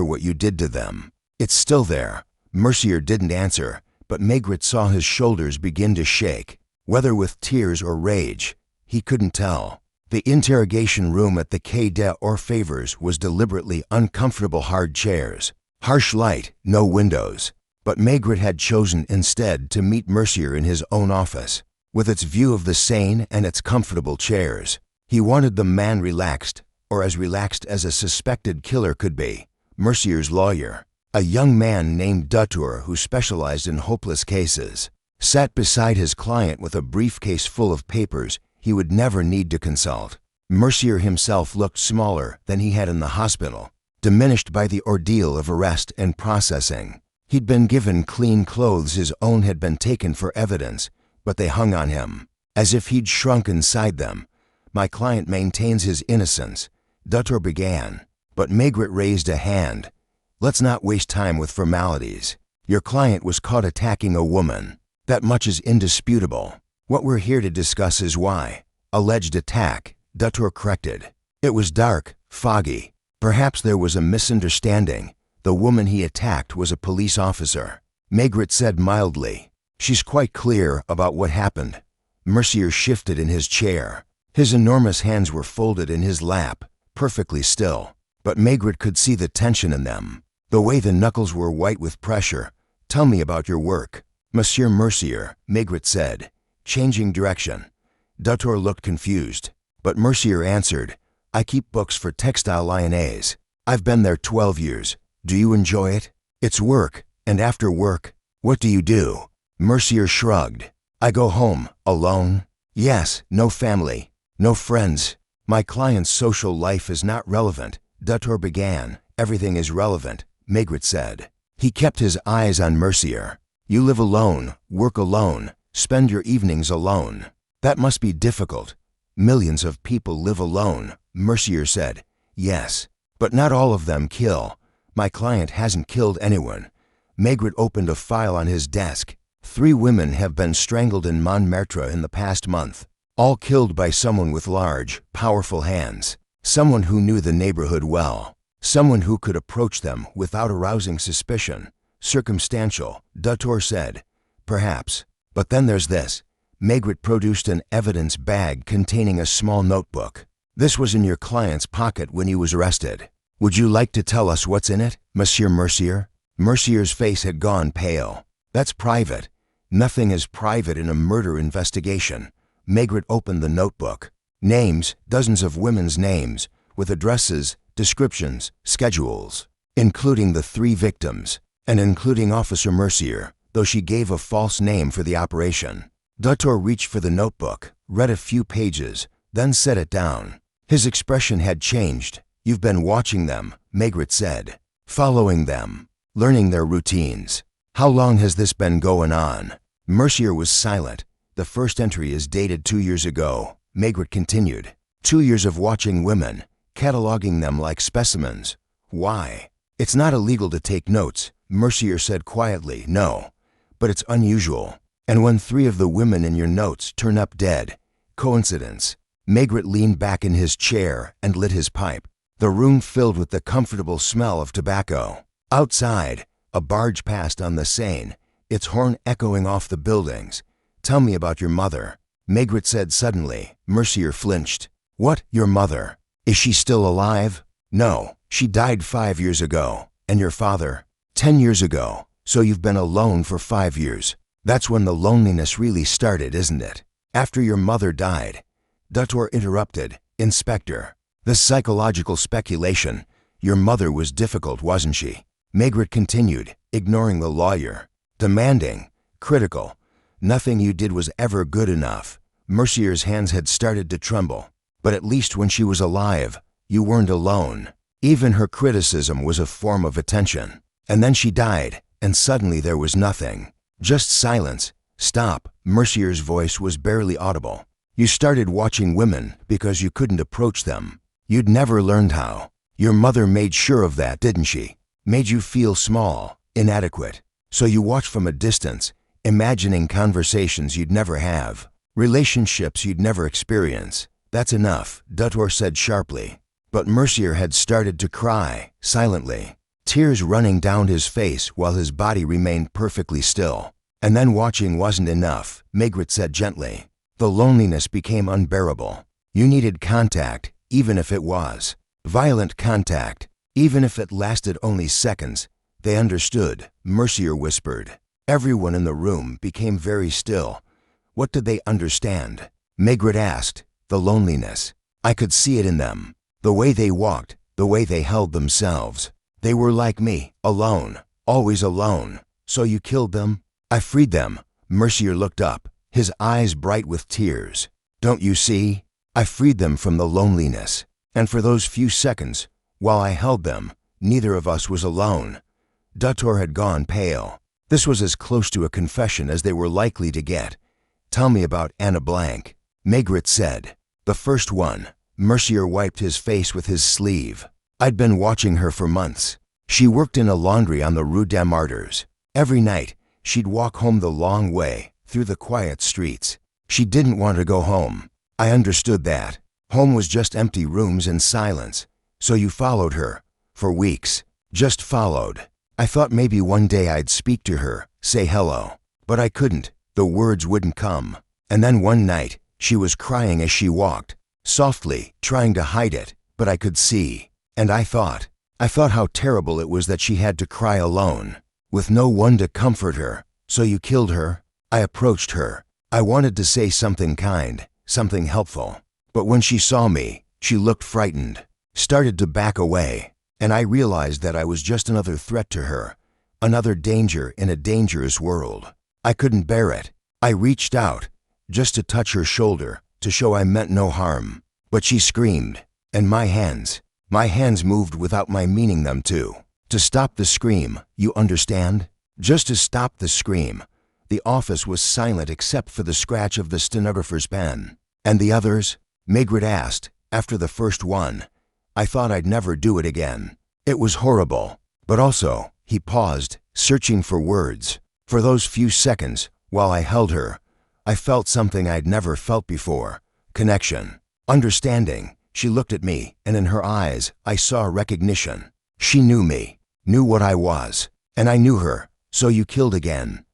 what you did to them. It's still there. Mercier didn't answer, but Maigret saw his shoulders begin to shake. Whether with tears or rage, he couldn't tell. The interrogation room at the Quai des Orfèvres was deliberately uncomfortable hard chairs. Harsh light, no windows. But Maigret had chosen instead to meet Mercier in his own office, with its view of the Seine and its comfortable chairs. He wanted the man relaxed, or as relaxed as a suspected killer could be. Mercier's lawyer, a young man named Dutour who specialized in hopeless cases, sat beside his client with a briefcase full of papers he would never need to consult. Mercier himself looked smaller than he had in the hospital, diminished by the ordeal of arrest and processing. He'd been given clean clothes his own had been taken for evidence, but they hung on him, as if he'd shrunk inside them. My client maintains his innocence, Dutour began, but Maigret raised a hand. Let's not waste time with formalities. Your client was caught attacking a woman. That much is indisputable. What we're here to discuss is why. Alleged attack, Dutour corrected. It was dark, foggy. Perhaps there was a misunderstanding. The woman he attacked was a police officer. Maigret said mildly. She's quite clear about what happened. Mercier shifted in his chair. His enormous hands were folded in his lap, perfectly still. But Maigret could see the tension in them. The way the knuckles were white with pressure. Tell me about your work. Monsieur Mercier, Maigret said, changing direction. Dutour looked confused, but Mercier answered, I keep books for Textile Lyonnais. I've been there 12 years. Do you enjoy it? It's work, and after work, what do you do? Mercier shrugged. I go home, alone. Yes, no family, no friends. My client's social life is not relevant, Dutour began. Everything is relevant, Maigret said. He kept his eyes on Mercier. You live alone, work alone, spend your evenings alone. That must be difficult. Millions of people live alone, Mercier said. Yes, but not all of them kill. My client hasn't killed anyone. Maigret opened a file on his desk. 3 women have been strangled in Montmartre in the past month, all killed by someone with large, powerful hands, someone who knew the neighborhood well, someone who could approach them without arousing suspicion. Circumstantial, Dutour said. Perhaps. But then there's this. Maigret produced an evidence bag containing a small notebook. This was in your client's pocket when he was arrested. Would you like to tell us what's in it, Monsieur Mercier? Mercier's face had gone pale. That's private. Nothing is private in a murder investigation. Maigret opened the notebook. Names, dozens of women's names, with addresses, descriptions, schedules, including the 3 victims, and including Officer Mercier, though she gave a false name for the operation. Dutour reached for the notebook, read a few pages, then set it down. His expression had changed. You've been watching them, Maigret said. Following them, learning their routines. How long has this been going on? Mercier was silent. The first entry is dated 2 years ago, Maigret continued. 2 years of watching women, cataloging them like specimens. Why? It's not illegal to take notes, Mercier said quietly. No, but it's unusual. And when 3 of the women in your notes turn up dead, coincidence. Maigret leaned back in his chair and lit his pipe. The room filled with the comfortable smell of tobacco. Outside, a barge passed on the Seine, its horn echoing off the buildings. Tell me about your mother, Maigret said suddenly. Mercier flinched. What, your mother? Is she still alive? No, she died 5 years ago. And your father? 10 years ago. So you've been alone for 5 years. That's when the loneliness really started, isn't it? After your mother died. Dutour interrupted. Inspector, the psychological speculation. Your mother was difficult, wasn't she? Maigret continued, ignoring the lawyer. Demanding, critical. Nothing you did was ever good enough. Mercier's hands had started to tremble. But at least when she was alive, you weren't alone. Even her criticism was a form of attention. And then she died, and suddenly there was nothing. Just silence. Stop. Mercier's voice was barely audible. You started watching women because you couldn't approach them. You'd never learned how. Your mother made sure of that, didn't she? made you feel small, inadequate. So you watched from a distance, imagining conversations you'd never have, relationships you'd never experience. That's enough, Dutour said sharply. But Mercier had started to cry, silently, tears running down his face while his body remained perfectly still. And then watching wasn't enough, Maigret said gently. The loneliness became unbearable. You needed contact, even if it was violent contact, even if it lasted only seconds. They understood, Mercier whispered. Everyone in the room became very still. What did they understand? Maigret asked. The loneliness. I could see it in them. The way they walked, the way they held themselves. They were like me, alone, always alone. So you killed them? I freed them. Mercier looked up, his eyes bright with tears. Don't you see? I freed them from the loneliness. And for those few seconds, while I held them, neither of us was alone. Dutour had gone pale. This was as close to a confession as they were likely to get. Tell me about Anna Blanc, Maigret said. The first one. Mercier wiped his face with his sleeve. I'd been watching her for months. She worked in a laundry on the Rue des Martyrs. Every night, she'd walk home the long way, through the quiet streets. She didn't want to go home. I understood that. Home was just empty rooms and silence. So you followed her. For weeks. Just followed. I thought maybe one day I'd speak to her, say hello. But I couldn't. The words wouldn't come. And then one night, she was crying as she walked. Softly, trying to hide it, but I could see. And I thought how terrible it was that she had to cry alone, with no one to comfort her. So you killed her? I approached her. I wanted to say something kind, something helpful. But when she saw me, she looked frightened, started to back away. And I realized that I was just another threat to her, another danger in a dangerous world. I couldn't bear it. I reached out, just to touch her shoulder, to show I meant no harm. But she screamed, and my hands moved without my meaning them to stop the scream, you understand? Just to stop the scream. The office was silent except for the scratch of the stenographer's pen. And the others? Maigret asked, after the first one. I thought I'd never do it again. It was horrible. But also, he paused, searching for words. For those few seconds, while I held her, I felt something I'd never felt before. Connection. Understanding. She looked at me, and in her eyes, I saw recognition. She knew me, knew what I was, and I knew her. So you killed again.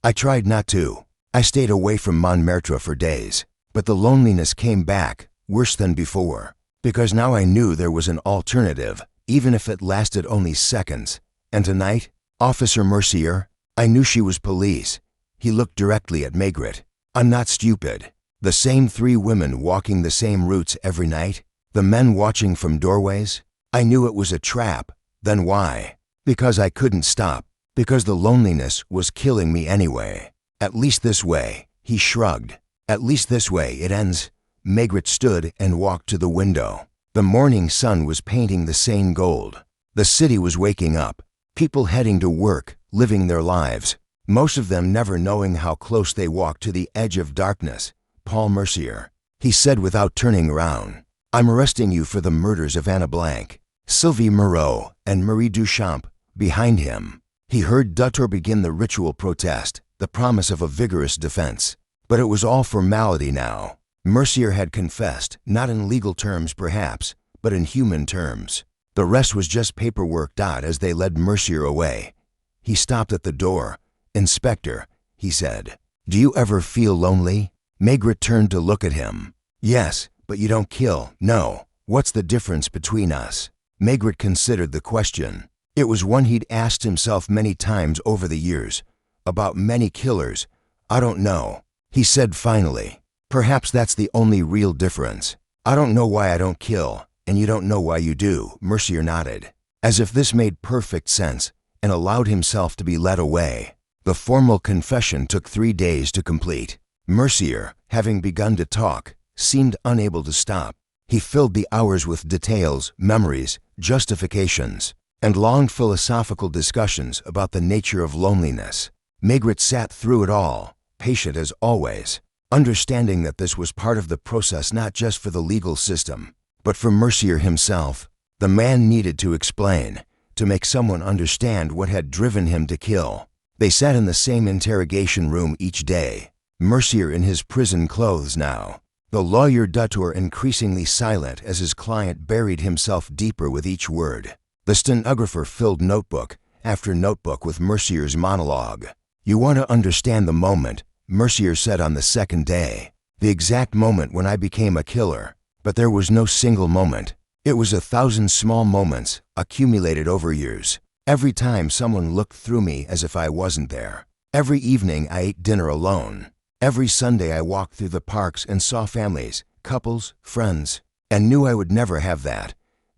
I tried not to. I stayed away from Montmartre for days. But the loneliness came back, worse than before. Because now I knew there was an alternative, even if it lasted only seconds. And tonight, Officer Mercier, I knew she was police. He looked directly at Maigret. I'm not stupid. The same 3 women walking the same routes every night? The men watching from doorways? I knew it was a trap. Then why? Because I couldn't stop. Because the loneliness was killing me anyway. At least this way, he shrugged. At least this way it ends. Maigret stood and walked to the window. The morning sun was painting the same gold. The city was waking up. People heading to work, living their lives. Most of them never knowing how close they walked to the edge of darkness. Paul Mercier. He said without turning around, I'm arresting you for the murders of Anna Blanc, Sylvie Moreau, and Marie Duchamp. Behind him, he heard Dutour begin the ritual protest, the promise of a vigorous defense. But it was all formality now. Mercier had confessed, not in legal terms perhaps, but in human terms. The rest was just paperwork. As they led Mercier away, he stopped at the door. Inspector, he said, do you ever feel lonely? Maigret turned to look at him. Yes, but you don't kill. No. What's the difference between us? Maigret considered the question. It was one he'd asked himself many times over the years. About many killers. I don't know. He said finally. Perhaps that's the only real difference. I don't know why I don't kill, and you don't know why you do. Mercier nodded, as if this made perfect sense, and allowed himself to be led away. The formal confession took 3 days to complete. Mercier, having begun to talk, seemed unable to stop. He filled the hours with details, memories, justifications, and long philosophical discussions about the nature of loneliness. Maigret sat through it all, patient as always, understanding that this was part of the process not just for the legal system, but for Mercier himself. The man needed to explain, to make someone understand what had driven him to kill. They sat in the same interrogation room each day, Mercier in his prison clothes now, the lawyer Dutour increasingly silent as his client buried himself deeper with each word. The stenographer filled notebook after notebook with Mercier's monologue. "You want to understand the moment," Mercier said on the second day. "The exact moment when I became a killer. But there was no single moment. It was 1,000 small moments accumulated over years. Every time someone looked through me as if I wasn't there. Every evening I ate dinner alone. Every Sunday I walked through the parks and saw families, couples, friends, and knew I would never have that.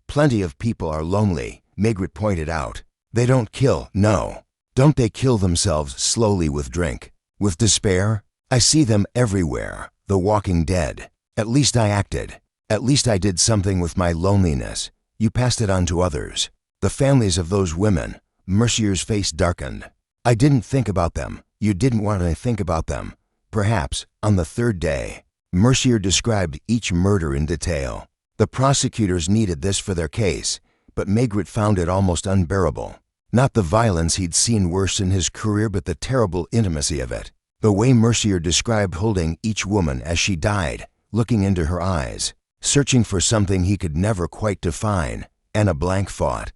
Plenty of people are lonely," Maigret pointed out. "They don't kill, no. Don't they kill themselves slowly with drink, with despair? I see them everywhere, the walking dead. At least I acted. At least I did something with my loneliness. You passed it on to others. The families of those women," Mercier's face darkened. "I didn't think about them. You didn't want to think about them. Perhaps, on the third day." Mercier described each murder in detail. The prosecutors needed this for their case, but Maigret found it almost unbearable. Not the violence he'd seen worse in his career, but the terrible intimacy of it. The way Mercier described holding each woman as she died, looking into her eyes, searching for something he could never quite define, and a blank fought.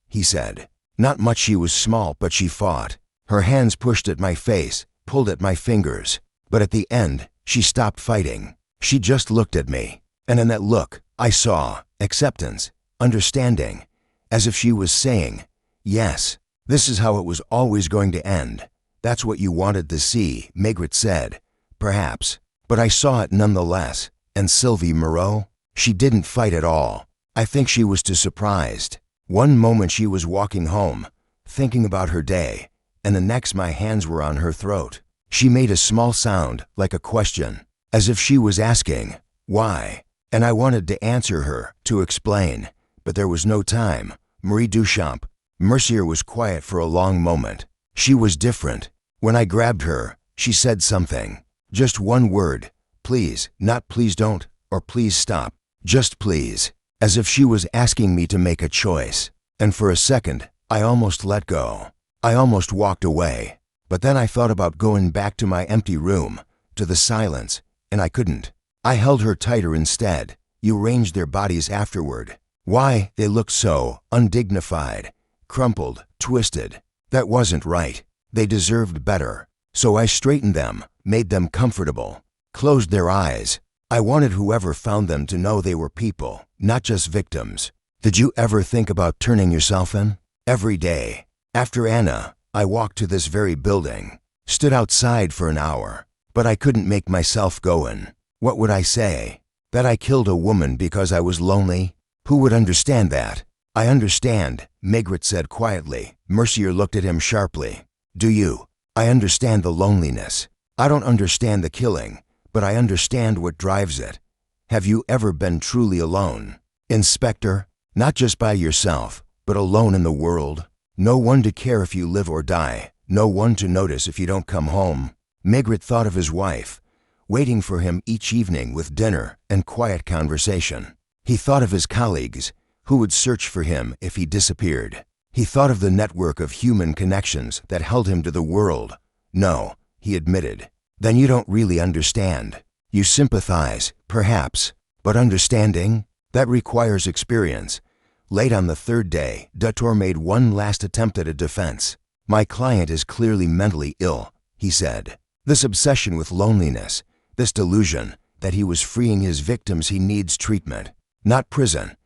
He said, "Not much she was small, but she fought. Her hands pushed at my face, pulled at my fingers. But at the end, she stopped fighting. She just looked at me. And in that look, I saw acceptance, understanding, as if she was saying, 'Yes, this is how it was always going to end. That's what you wanted to see,'" Maigret said. "Perhaps. But I saw it nonetheless. And Sylvie Moreau? She didn't fight at all. I think she was too surprised. One moment she was walking home, thinking about her day, and the next my hands were on her throat. She made a small sound, like a question, as if she was asking, 'Why?' And I wanted to answer her, to explain, but there was no time. Marie Duchamp." Mercier was quiet for a long moment. "She was different. When I grabbed her, she said something. Just one word. Please, not please don't, or please stop. Just please. As if she was asking me to make a choice. And for a second, I almost let go. I almost walked away. But then I thought about going back to my empty room, to the silence, and I couldn't. I held her tighter instead. You arranged their bodies afterward. Why, they looked so undignified, crumpled, twisted. That wasn't right. They deserved better. So I straightened them, made them comfortable, closed their eyes. I wanted whoever found them to know they were people, not just victims. Did you ever think about turning yourself in? Every day. After Anna, I walked to this very building, stood outside for an hour, but I couldn't make myself go in. What would I say? That I killed a woman because I was lonely? Who would understand that?" "I understand," Maigret said quietly. Mercier looked at him sharply. "Do you?" "I understand the loneliness. I don't understand the killing, but I understand what drives it. Have you ever been truly alone, Inspector? Not just by yourself, but alone in the world? No one to care if you live or die. No one to notice if you don't come home." Maigret thought of his wife, waiting for him each evening with dinner and quiet conversation. He thought of his colleagues, who would search for him if he disappeared. He thought of the network of human connections that held him to the world. "No," he admitted. "Then you don't really understand. You sympathize, perhaps, but understanding? That requires experience." Late on the third day, Dutour made one last attempt at a defense. "My client is clearly mentally ill," he said. "This obsession with loneliness, this delusion that he was freeing his victims, he needs treatment, not prison."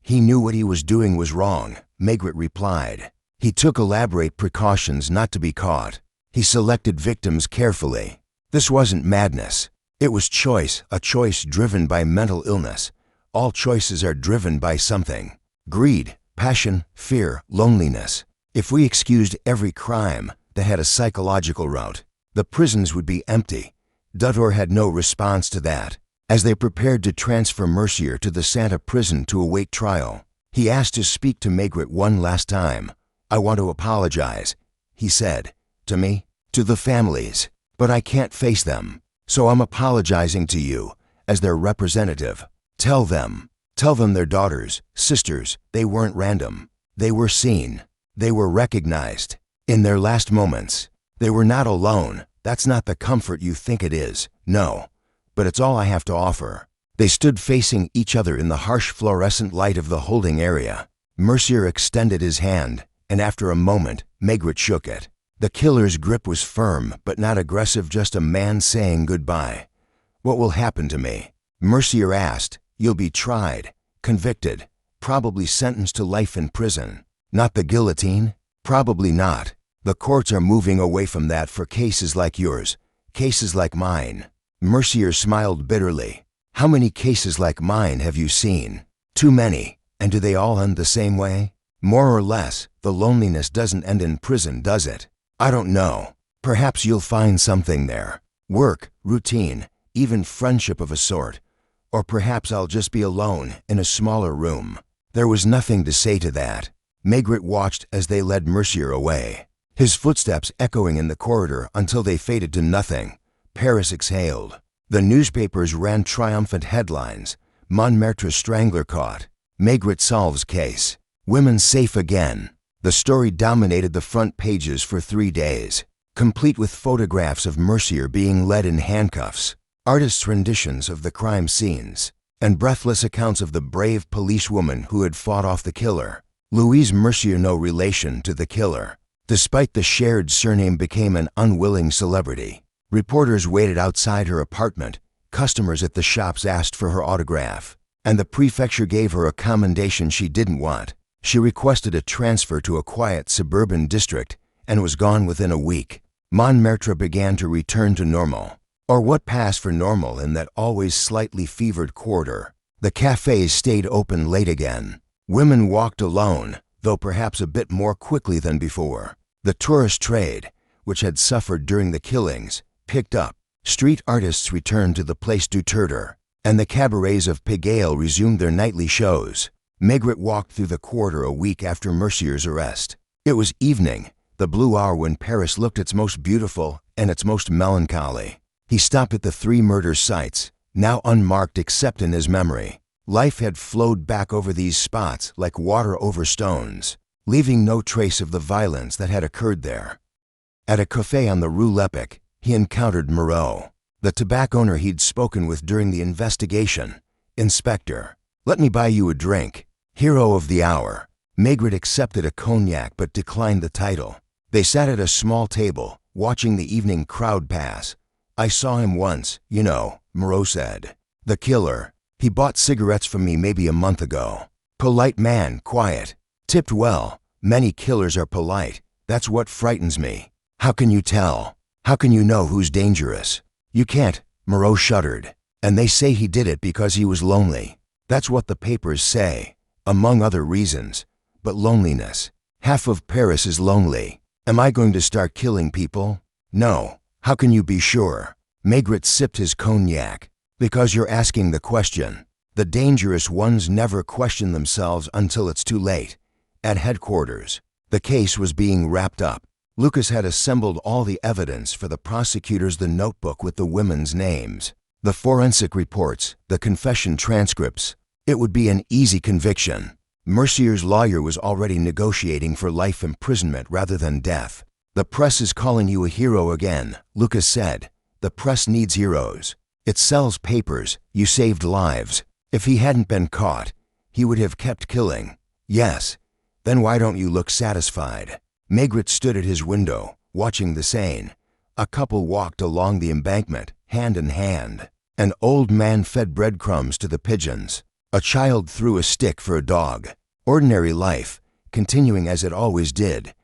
"He knew what he was doing was wrong," Maigret replied. "He took elaborate precautions not to be caught. He selected victims carefully. This wasn't madness. It was choice, a choice driven by mental illness. All choices are driven by something. Greed, passion, fear, loneliness. If we excused every crime that had a psychological route, the prisons would be empty." Dutour had no response to that. As they prepared to transfer Mercier to the Santa prison to await trial, he asked to speak to Maigret one last time. "I want to apologize," he said. "To me? To the families. But I can't face them. So I'm apologizing to you, as their representative. Tell them their daughters, sisters, they weren't random. They were seen. They were recognized. In their last moments. They were not alone. That's not the comfort you think it is. No. But it's all I have to offer. They stood facing each other in the harsh fluorescent light of the holding area. Mercier extended his hand, and after a moment, Maigret shook it. The killer's grip was firm, but not aggressive, just a man saying goodbye. "What will happen to me?" Mercier asked. "You'll be tried, convicted, probably sentenced to life in prison. Not the guillotine? Probably not. The courts are moving away from that for cases like yours, cases like mine." Mercier smiled bitterly. "How many cases like mine have you seen?" "Too many. And do they all end the same way?" "More or less. The loneliness doesn't end in prison, does it?" "I don't know. Perhaps you'll find something there. Work, routine, even friendship of a sort. Or perhaps I'll just be alone in a smaller room." There was nothing to say to that. Maigret watched as they led Mercier away, his footsteps echoing in the corridor until they faded to nothing. Paris exhaled. The newspapers ran triumphant headlines. Montmartre strangler caught. Maigret solves case. Women safe again. The story dominated the front pages for 3 days, complete with photographs of Mercier being led in handcuffs, artists' renditions of the crime scenes, and breathless accounts of the brave policewoman who had fought off the killer. Louise Mercier, no relation to the killer. Despite the shared surname, became an unwilling celebrity. Reporters waited outside her apartment, customers at the shops asked for her autograph, and the prefecture gave her a commendation she didn't want. She requested a transfer to a quiet suburban district and was gone within a week. Montmartre began to return to normal, or what passed for normal in that always slightly fevered quarter. The cafés stayed open late again. Women walked alone, though perhaps a bit more quickly than before. The tourist trade, which had suffered during the killings, picked up. Street artists returned to the Place du Tertre, and the cabarets of Pigalle resumed their nightly shows. Maigret walked through the quarter a week after Mercier's arrest. It was evening, the blue hour when Paris looked its most beautiful and its most melancholy. He stopped at the 3 murder sites, now unmarked except in his memory. Life had flowed back over these spots like water over stones, leaving no trace of the violence that had occurred there. At a café on the Rue Lepic, he encountered Moreau, the tobacco owner he'd spoken with during the investigation. "Inspector, let me buy you a drink." Hero of the hour. Maigret accepted a cognac but declined the title. They sat at a small table, watching the evening crowd pass. "I saw him once, you know," Moreau said. "The killer. He bought cigarettes from me maybe a month ago. Polite man, quiet. Tipped well. Many killers are polite. That's what frightens me." "How can you tell? How can you know who's dangerous?" "You can't," Moreau shuddered. "And they say he did it because he was lonely. That's what the papers say, among other reasons. But loneliness. Half of Paris is lonely. Am I going to start killing people?" "No. How can you be sure?" Maigret sipped his cognac. "Because you're asking the question. The dangerous ones never question themselves until it's too late." At headquarters, the case was being wrapped up. Lucas had assembled all the evidence for the prosecutors, the notebook with the women's names, the forensic reports, the confession transcripts. It would be an easy conviction. Mercier's lawyer was already negotiating for life imprisonment rather than death. "The press is calling you a hero again," Lucas said. "The press needs heroes. It sells papers. You saved lives. If he hadn't been caught, he would have kept killing." "Yes. Then why don't you look satisfied?" Maigret stood at his window, watching the Seine. A couple walked along the embankment, hand in hand. An old man fed breadcrumbs to the pigeons. A child threw a stick for a dog. Ordinary life, continuing as it always did.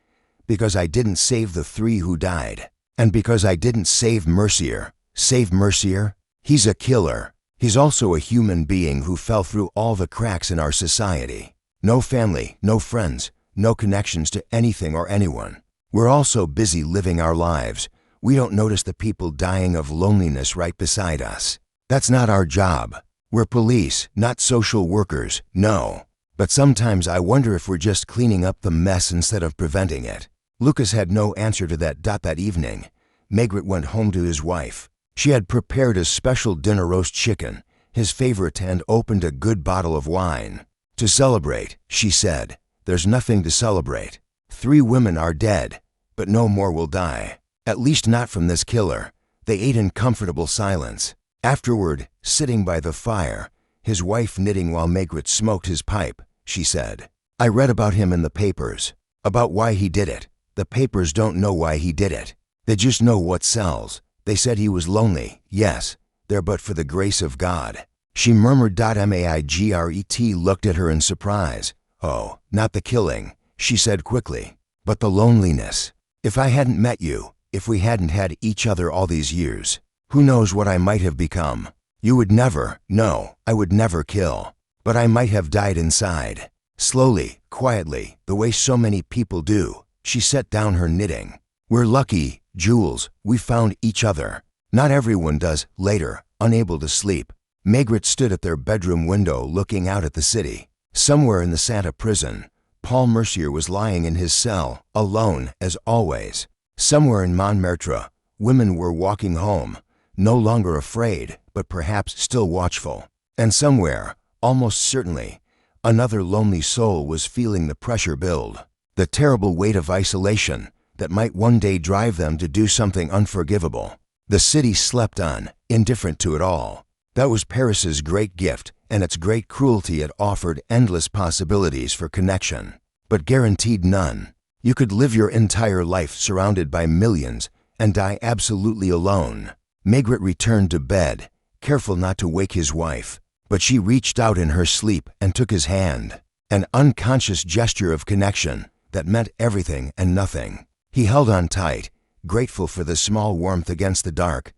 Because I didn't save the 3 who died. And because I didn't save Mercier. Save Mercier? He's a killer. He's also a human being who fell through all the cracks in our society. No family, no friends, no connections to anything or anyone. We're all so busy living our lives, we don't notice the people dying of loneliness right beside us. That's not our job. We're police, not social workers, no. But sometimes I wonder if we're just cleaning up the mess instead of preventing it. Lucas had no answer to that. That evening, Maigret went home to his wife. She had prepared a special dinner, roast chicken, his favorite, and opened a good bottle of wine. "To celebrate," she said, There's nothing to celebrate. 3 women are dead, but no more will die. At least not from this killer. They ate in comfortable silence. Afterward, sitting by the fire, his wife knitting while Maigret smoked his pipe, she said, I read about him in the papers, about why he did it. The papers don't know why he did it. They just know what sells. They said he was lonely, yes, there but for the grace of God. She murmured. Maigret looked at her in surprise. Oh, not the killing, she said quickly, but the loneliness. If I hadn't met you, if we hadn't had each other all these years, who knows what I might have become? You would never, no, I would never kill, but I might have died inside. Slowly, quietly, the way so many people do, she set down her knitting. We're lucky, Jules, we found each other. Not everyone does. Later, unable to sleep, Maigret stood at their bedroom window looking out at the city. Somewhere in the Santa prison, Paul Mercier was lying in his cell, alone as always. Somewhere in Montmartre, women were walking home, no longer afraid, but perhaps still watchful. And somewhere, almost certainly, another lonely soul was feeling the pressure build, the terrible weight of isolation that might one day drive them to do something unforgivable. The city slept on, indifferent to it all. That was Paris's great gift, and its great cruelty. It offered endless possibilities for connection, but guaranteed none. You could live your entire life surrounded by millions and die absolutely alone. Maigret returned to bed, careful not to wake his wife, but she reached out in her sleep and took his hand, an unconscious gesture of connection that meant everything and nothing. He held on tight, grateful for the small warmth against the dark.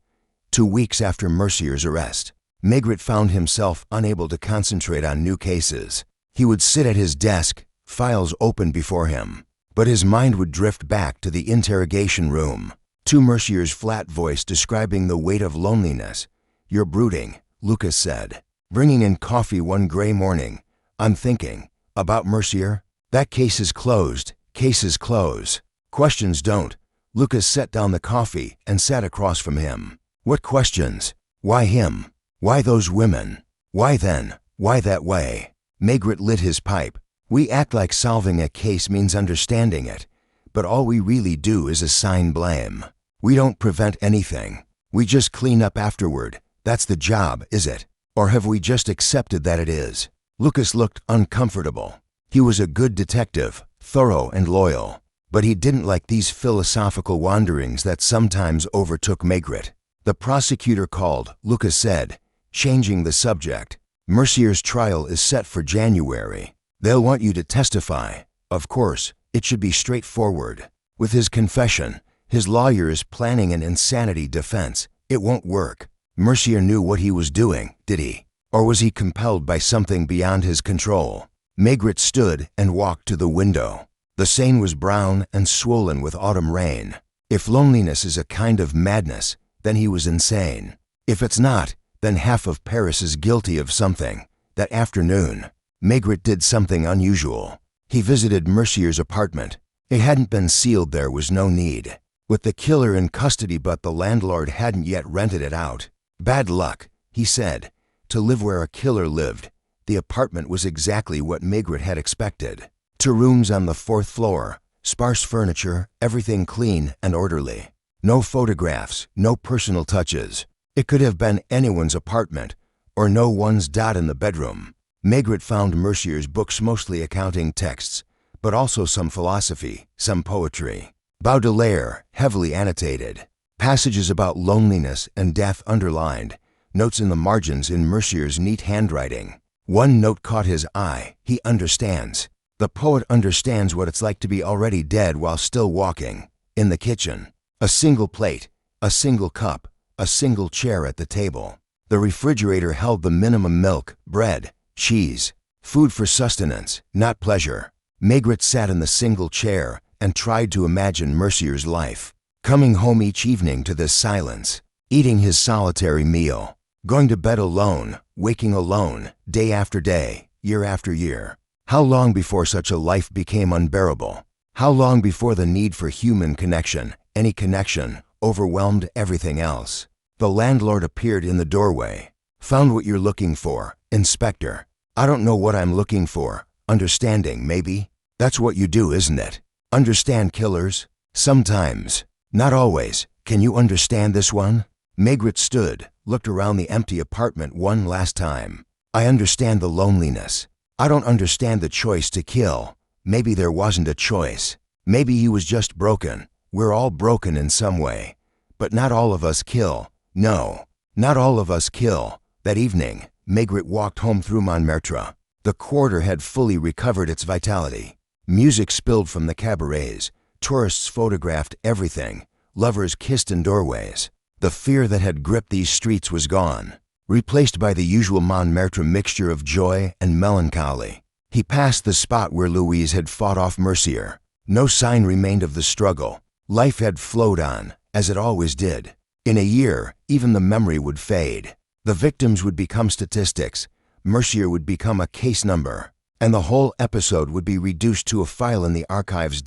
2 weeks after Mercier's arrest, Maigret found himself unable to concentrate on new cases. He would sit at his desk, files open before him, but his mind would drift back to the interrogation room, to Mercier's flat voice describing the weight of loneliness. You're brooding, Lucas said, bringing in coffee one gray morning. I'm thinking, about Mercier? That case is closed. Cases close. Questions don't. Lucas set down the coffee and sat across from him. What questions? Why him? Why those women? Why then? Why that way? Maigret lit his pipe. We act like solving a case means understanding it, but all we really do is assign blame. We don't prevent anything. We just clean up afterward. That's the job, is it? Or have we just accepted that it is? Lucas looked uncomfortable. He was a good detective, thorough and loyal, but he didn't like these philosophical wanderings that sometimes overtook Maigret. The prosecutor called, Lucas said, changing the subject. Mercier's trial is set for January. They'll want you to testify. Of course, it should be straightforward. With his confession, his lawyer is planning an insanity defense. It won't work. Mercier knew what he was doing, did he? Or was he compelled by something beyond his control? Maigret stood and walked to the window. The Seine was brown and swollen with autumn rain. If loneliness is a kind of madness, then he was insane. If it's not, then half of Paris is guilty of something. That afternoon, Maigret did something unusual. He visited Mercier's apartment. It hadn't been sealed. There was no need. With the killer in custody, but the landlord hadn't yet rented it out. Bad luck, he said, to live where a killer lived. The apartment was exactly what Maigret had expected. 2 rooms on the 4th floor, sparse furniture, everything clean and orderly. No photographs, no personal touches. It could have been anyone's apartment, or no one's. In the bedroom, Maigret found Mercier's books, mostly accounting texts, but also some philosophy, some poetry. Baudelaire, heavily annotated. Passages about loneliness and death underlined. Notes in the margins in Mercier's neat handwriting. One note caught his eye. He understands. The poet understands what it's like to be already dead while still walking. In the kitchen, a single plate, a single cup, a single chair at the table. The refrigerator held the minimum: milk, bread, cheese. Food for sustenance, not pleasure. Maigret sat in the single chair and tried to imagine Mercier's life. Coming home each evening to this silence, eating his solitary meal, going to bed alone, waking alone, day after day, year after year. How long before such a life became unbearable? How long before the need for human connection, any connection, overwhelmed everything else? The landlord appeared in the doorway. Found what you're looking for, Inspector. I don't know what I'm looking for. Understanding, maybe? That's what you do, isn't it? Understand killers? Sometimes. Not always. Can you understand this one? Maigret stood, looked around the empty apartment one last time. I understand the loneliness. I don't understand the choice to kill. Maybe there wasn't a choice. Maybe he was just broken. We're all broken in some way. But not all of us kill. No, not all of us kill. That evening, Maigret walked home through Montmartre. The quarter had fully recovered its vitality. Music spilled from the cabarets. Tourists photographed everything. Lovers kissed in doorways. The fear that had gripped these streets was gone, replaced by the usual Montmartre mixture of joy and melancholy. He passed the spot where Louise had fought off Mercier. No sign remained of the struggle. Life had flowed on, as it always did. In a year, even the memory would fade. The victims would become statistics. Mercier would become a case number, and the whole episode would be reduced to a file in the archives.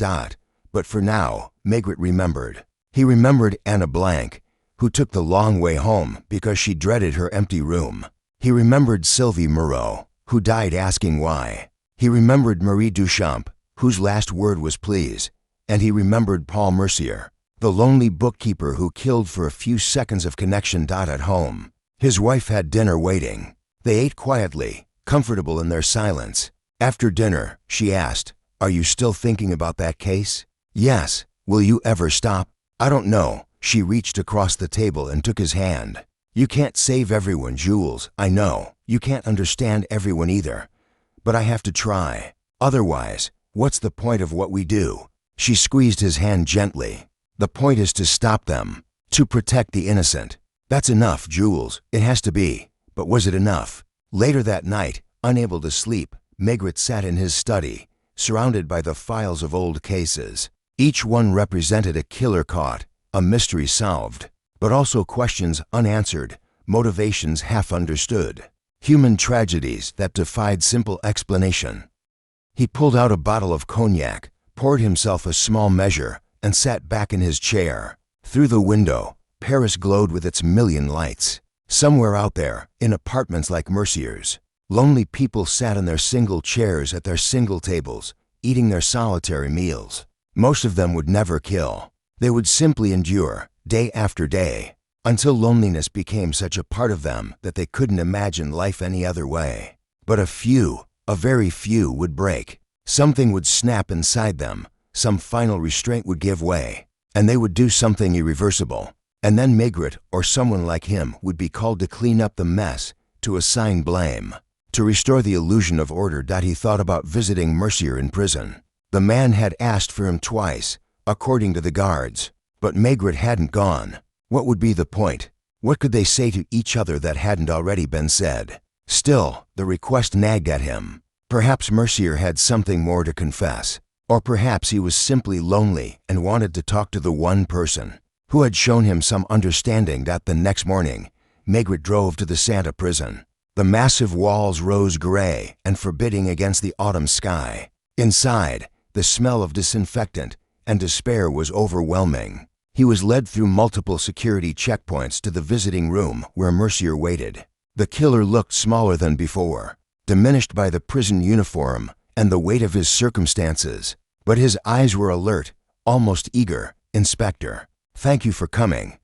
But for now, Maigret remembered. He remembered Anna Blanc, who took the long way home because she dreaded her empty room. He remembered Sylvie Moreau, who died asking why. He remembered Marie Duchamp, whose last word was please. And he remembered Paul Mercier, the lonely bookkeeper who killed for a few seconds of connection. At home, his wife had dinner waiting. They ate quietly, comfortable in their silence. After dinner, she asked, "Are you still thinking about that case?" "Yes. Will you ever stop?" "I don't know." She reached across the table and took his hand. "You can't save everyone, Jules. I know. You can't understand everyone either. But I have to try. Otherwise, what's the point of what we do?" She squeezed his hand gently. "The point is to stop them. To protect the innocent. That's enough, Jules. It has to be." But was it enough? Later that night, unable to sleep, Maigret sat in his study, surrounded by the files of old cases. Each one represented a killer caught, a mystery solved, but also questions unanswered, motivations half understood, human tragedies that defied simple explanation. He pulled out a bottle of cognac, poured himself a small measure, and sat back in his chair. Through the window, Paris glowed with its million lights. Somewhere out there, in apartments like Mercier's, lonely people sat in their single chairs at their single tables, eating their solitary meals. Most of them would never kill. They would simply endure, day after day, until loneliness became such a part of them that they couldn't imagine life any other way. But a few, a very few, would break. Something would snap inside them, some final restraint would give way, and they would do something irreversible. And then Maigret, or someone like him, would be called to clean up the mess, to assign blame, to restore the illusion of order. He thought about visiting Mercier in prison. The man had asked for him twice, according to the guards, but Maigret hadn't gone. What would be the point? What could they say to each other that hadn't already been said? Still, the request nagged at him. Perhaps Mercier had something more to confess, or perhaps he was simply lonely and wanted to talk to the one person who had shown him some understanding. The next morning, Maigret drove to the Santa prison. The massive walls rose gray and forbidding against the autumn sky. Inside, the smell of disinfectant and despair was overwhelming. He was led through multiple security checkpoints to the visiting room where Mercier waited. The killer looked smaller than before, diminished by the prison uniform and the weight of his circumstances, but his eyes were alert, almost eager. "Inspector, thank you for coming.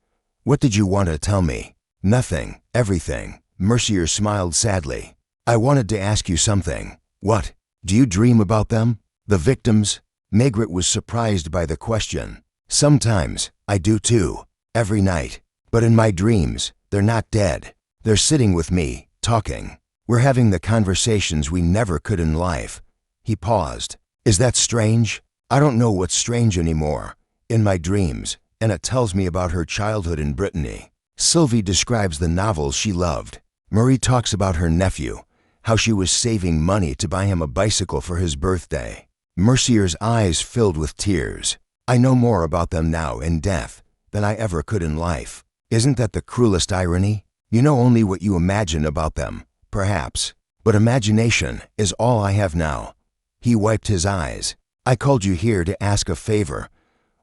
What did you want to tell me?" "Nothing, everything." Mercier smiled sadly. "I wanted to ask you something." "What? Do you dream about them? The victims?" Maigret was surprised by the question. "Sometimes, I do too. Every night. But in my dreams, they're not dead. They're sitting with me, talking. We're having the conversations we never could in life." He paused. "Is that strange?" "I don't know what's strange anymore. In my dreams, Anna tells me about her childhood in Brittany. Sylvie describes the novels she loved. Marie talks about her nephew, how she was saving money to buy him a bicycle for his birthday." Mercier's eyes filled with tears. "I know more about them now in death than I ever could in life. Isn't that the cruelest irony? You know only what you imagine about them, perhaps. But imagination is all I have now." He wiped his eyes. "I called you here to ask a favor."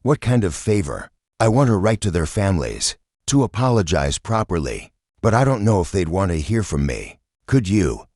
"What kind of favor?" "I want to write to their families, to apologize properly. But I don't know if they'd want to hear from me. Could you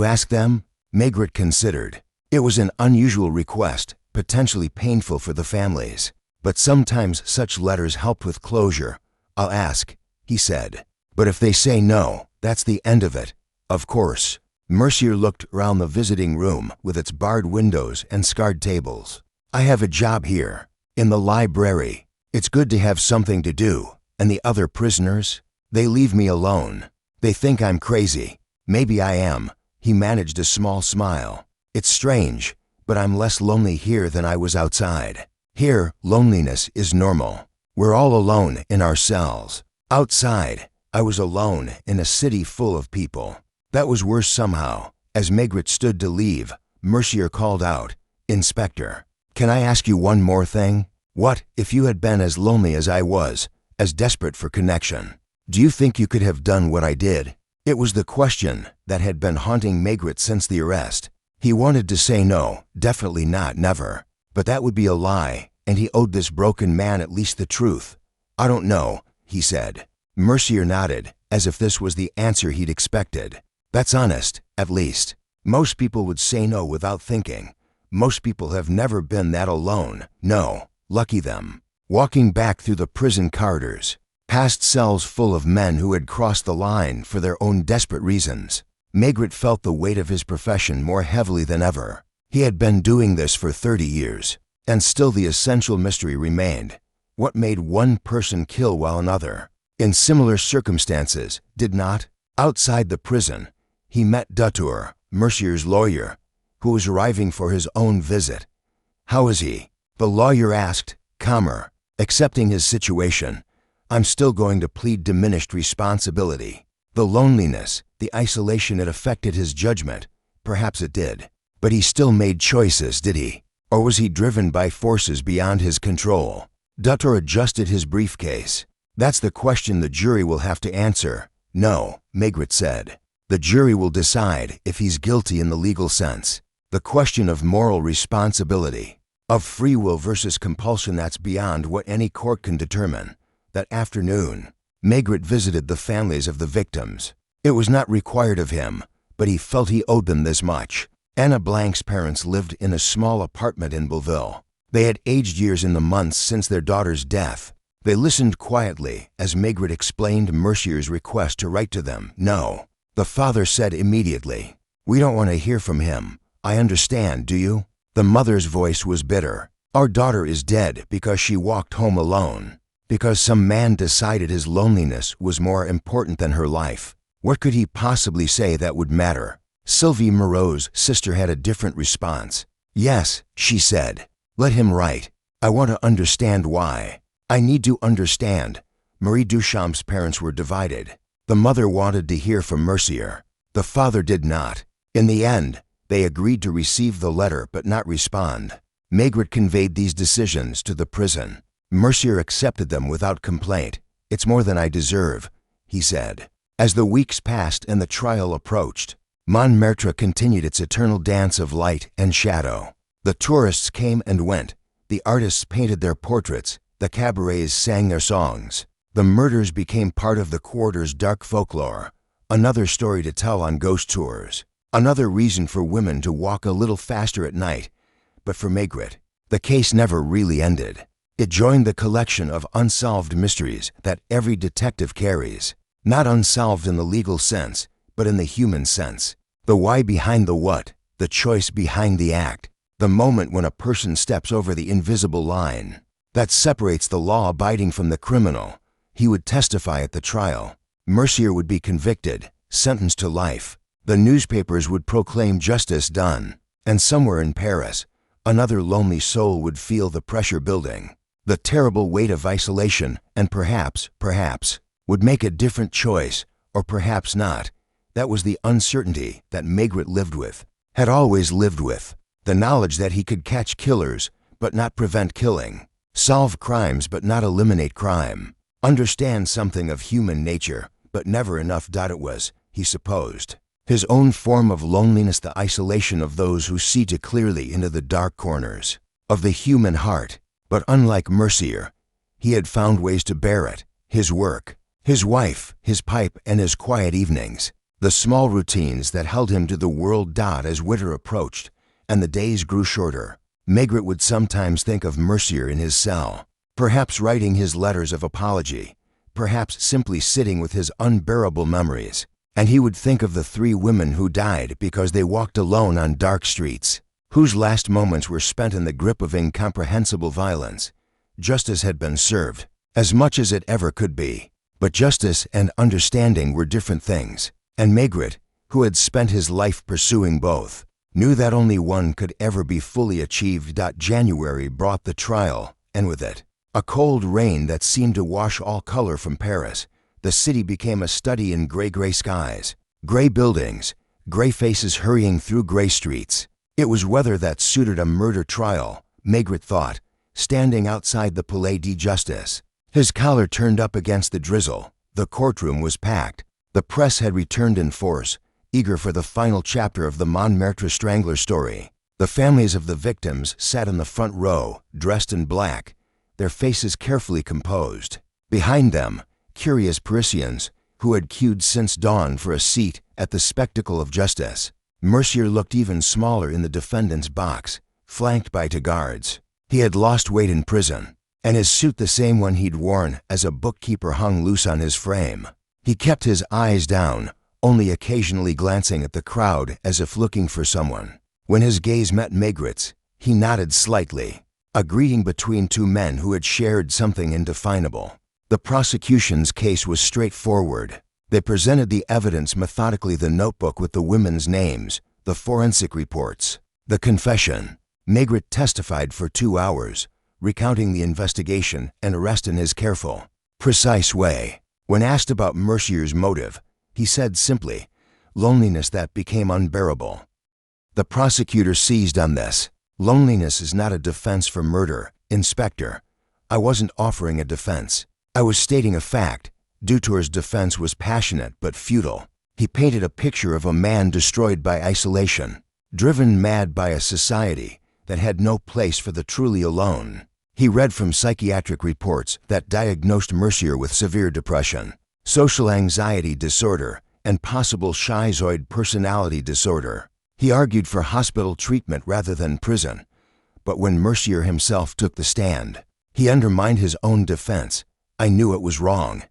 ask them?" Maigret considered. It was an unusual request, potentially painful for the families. But sometimes such letters help with closure. "I'll ask," he said. "But if they say no, that's the end of it." "Of course." Mercier looked around the visiting room with its barred windows and scarred tables. "I have a job here, in the library. It's good to have something to do. And the other prisoners? They leave me alone. They think I'm crazy. Maybe I am." He managed a small smile. "It's strange, but I'm less lonely here than I was outside. Here, loneliness is normal. We're all alone in our cells. Outside, I was alone in a city full of people. That was worse somehow." As Maigret stood to leave, Mercier called out, "Inspector, can I ask you one more thing? What if you had been as lonely as I was, as desperate for connection? Do you think you could have done what I did?" It was the question that had been haunting Maigret since the arrest. He wanted to say no, definitely not, never. But that would be a lie, and he owed this broken man at least the truth. "I don't know," he said. Mercier nodded, as if this was the answer he'd expected. "That's honest, at least. Most people would say no without thinking. Most people have never been that alone. No, lucky them." Walking back through the prison corridors, past cells full of men who had crossed the line for their own desperate reasons, Maigret felt the weight of his profession more heavily than ever. He had been doing this for 30 years, and still the essential mystery remained. What made one person kill while another, in similar circumstances, did not? Outside the prison, he met Dutour, Mercier's lawyer, who was arriving for his own visit. "How is he?" the lawyer asked, calmer, accepting his situation. "I'm still going to plead diminished responsibility. The loneliness, the isolation, it affected his judgment. Perhaps it did. But he still made choices, did he? Or was he driven by forces beyond his control?" Dutour adjusted his briefcase. "That's the question the jury will have to answer." "No," Maigret said. "The jury will decide if he's guilty in the legal sense. The question of moral responsibility, of free will versus compulsion, that's beyond what any court can determine." That afternoon, Maigret visited the families of the victims. It was not required of him, but he felt he owed them this much. Anna Blanc's parents lived in a small apartment in Belleville. They had aged years in the months since their daughter's death. They listened quietly as Maigret explained Mercier's request to write to them. "No," the father said immediately. "We don't want to hear from him. I understand, do you?" The mother's voice was bitter. "Our daughter is dead because she walked home alone. Because some man decided his loneliness was more important than her life. What could he possibly say that would matter?" Sylvie Moreau's sister had a different response. "Yes," she said. "Let him write. I want to understand why. I need to understand." Marie Duchamp's parents were divided. The mother wanted to hear from Mercier. The father did not. In the end, they agreed to receive the letter but not respond. Maigret conveyed these decisions to the prison. Mercier accepted them without complaint. "It's more than I deserve," he said. As the weeks passed and the trial approached, Montmartre continued its eternal dance of light and shadow. The tourists came and went. The artists painted their portraits. The cabarets sang their songs. The murders became part of the quarter's dark folklore. Another story to tell on ghost tours. Another reason for women to walk a little faster at night. But for Maigret, the case never really ended. It joined the collection of unsolved mysteries that every detective carries. Not unsolved in the legal sense, but in the human sense. The why behind the what, the choice behind the act, the moment when a person steps over the invisible line that separates the law-abiding from the criminal. He would testify at the trial. Mercier would be convicted, sentenced to life. The newspapers would proclaim justice done. And somewhere in Paris, another lonely soul would feel the pressure building, the terrible weight of isolation, and perhaps, would make a different choice, or perhaps not. That was the uncertainty that Maigret lived with, had always lived with. The knowledge that he could catch killers, but not prevent killing. Solve crimes, but not eliminate crime. Understand something of human nature, but never enough. It was, he supposed, his own form of loneliness, the isolation of those who see too clearly into the dark corners of the human heart. But unlike Mercier, he had found ways to bear it. His work, his wife, his pipe, and his quiet evenings. The small routines that held him to the world. As winter approached, and the days grew shorter. Maigret would sometimes think of Mercier in his cell, perhaps writing his letters of apology, perhaps simply sitting with his unbearable memories. And he would think of the 3 women who died because they walked alone on dark streets, whose last moments were spent in the grip of incomprehensible violence. Justice had been served, as much as it ever could be. But justice and understanding were different things, and Maigret, who had spent his life pursuing both, knew that only one could ever be fully achieved. January brought the trial, and with it, a cold rain that seemed to wash all color from Paris. The city became a study in gray skies, gray buildings, gray faces hurrying through gray streets. It was weather that suited a murder trial, Maigret thought, standing outside the Palais de Justice, his collar turned up against the drizzle. The courtroom was packed. The press had returned in force, eager for the final chapter of the Montmartre Strangler story. The families of the victims sat in the front row, dressed in black, their faces carefully composed. Behind them, curious Parisians, who had queued since dawn for a seat at the spectacle of justice. Mercier looked even smaller in the defendant's box, flanked by 2 guards. He had lost weight in prison, and his suit the same one he'd worn as a bookkeeper hung loose on his frame. He kept his eyes down, only occasionally glancing at the crowd as if looking for someone. When his gaze met Maigret's, he nodded slightly, a greeting between 2 men who had shared something indefinable. The prosecution's case was straightforward. They presented the evidence methodically: the notebook with the women's names, the forensic reports, the confession. Maigret testified for 2 hours, recounting the investigation and arrest in his careful, precise way. When asked about Mercier's motive, he said simply, "Loneliness that became unbearable." The prosecutor seized on this. "Loneliness is not a defense for murder, Inspector. I wasn't offering a defense. I was stating a fact." Dutour's defense was passionate but futile. He painted a picture of a man destroyed by isolation, driven mad by a society that had no place for the truly alone. He read from psychiatric reports that diagnosed Mercier with severe depression, social anxiety disorder, and possible schizoid personality disorder. He argued for hospital treatment rather than prison. But when Mercier himself took the stand, he undermined his own defense. "I knew it was wrong,"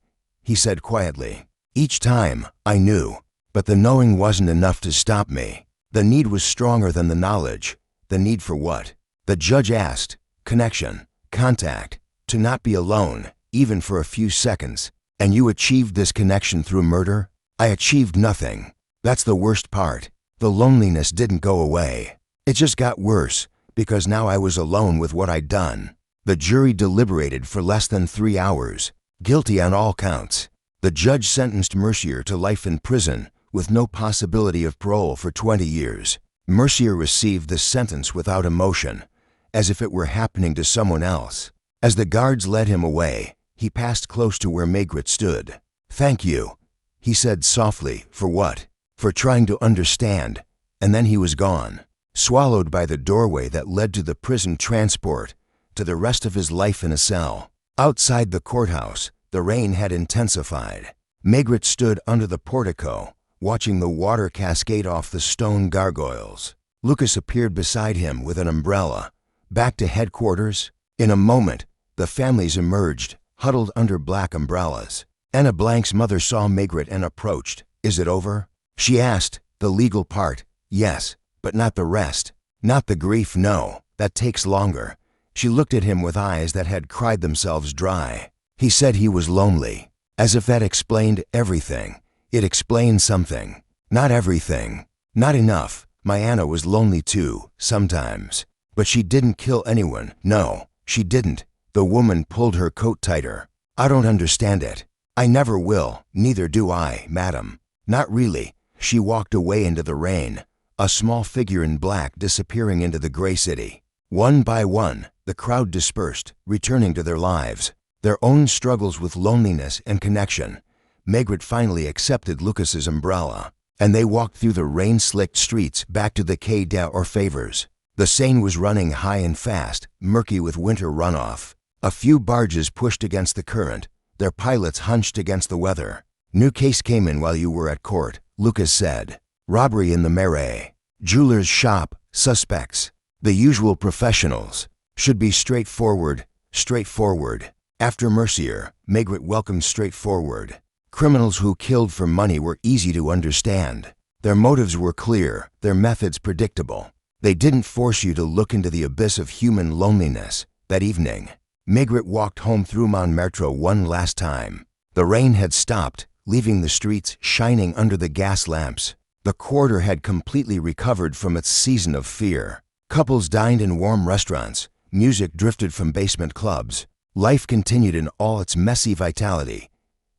he said quietly. "Each time, I knew, but the knowing wasn't enough to stop me. The need was stronger than the knowledge." "The need for what?" the judge asked. "Connection, contact, to not be alone, even for a few seconds. And you achieved this connection through murder?" "I achieved nothing. That's the worst part. The loneliness didn't go away. It just got worse, because now I was alone with what I'd done." The jury deliberated for less than 3 hours. Guilty on all counts. The judge sentenced Mercier to life in prison with no possibility of parole for 20 years. Mercier received the sentence without emotion, as if it were happening to someone else. As the guards led him away, he passed close to where Maigret stood. "Thank you," he said softly. "For what?" "For trying to understand." And then he was gone, swallowed by the doorway that led to the prison transport, to the rest of his life in a cell. Outside the courthouse, the rain had intensified. Maigret stood under the portico, watching the water cascade off the stone gargoyles. Lucas appeared beside him with an umbrella. "Back to headquarters?" In a moment, the families emerged, huddled under black umbrellas. Anna Blank's mother saw Maigret and approached. "Is it over?" she asked. "The legal part, yes, but not the rest. Not the grief, no, that takes longer." She looked at him with eyes that had cried themselves dry. He said he was lonely, as if that explained everything. It explained something. Not everything. Not enough. My Anna was lonely too, sometimes. But she didn't kill anyone. No, she didn't. The woman pulled her coat tighter. "I don't understand it. I never will. Neither do I, madam. Not really." She walked away into the rain, a small figure in black disappearing into the gray city. One by one, the crowd dispersed, returning to their lives, their own struggles with loneliness and connection. Maigret finally accepted Lucas's umbrella, and they walked through the rain-slicked streets back to the Quai des Orfèvres. The Seine was running high and fast, murky with winter runoff. A few barges pushed against the current, their pilots hunched against the weather. "New case came in while you were at court," Lucas said. "Robbery in the Marais. Jeweler's shop, suspects, the usual professionals, should be straightforward. After Mercier, Maigret welcomed straightforward. Criminals who killed for money were easy to understand. Their motives were clear, their methods predictable. They didn't force you to look into the abyss of human loneliness. That evening, Maigret walked home through Montmartre one last time. The rain had stopped, leaving the streets shining under the gas lamps. The quarter had completely recovered from its season of fear. Couples dined in warm restaurants. Music drifted from basement clubs. Life continued in all its messy vitality.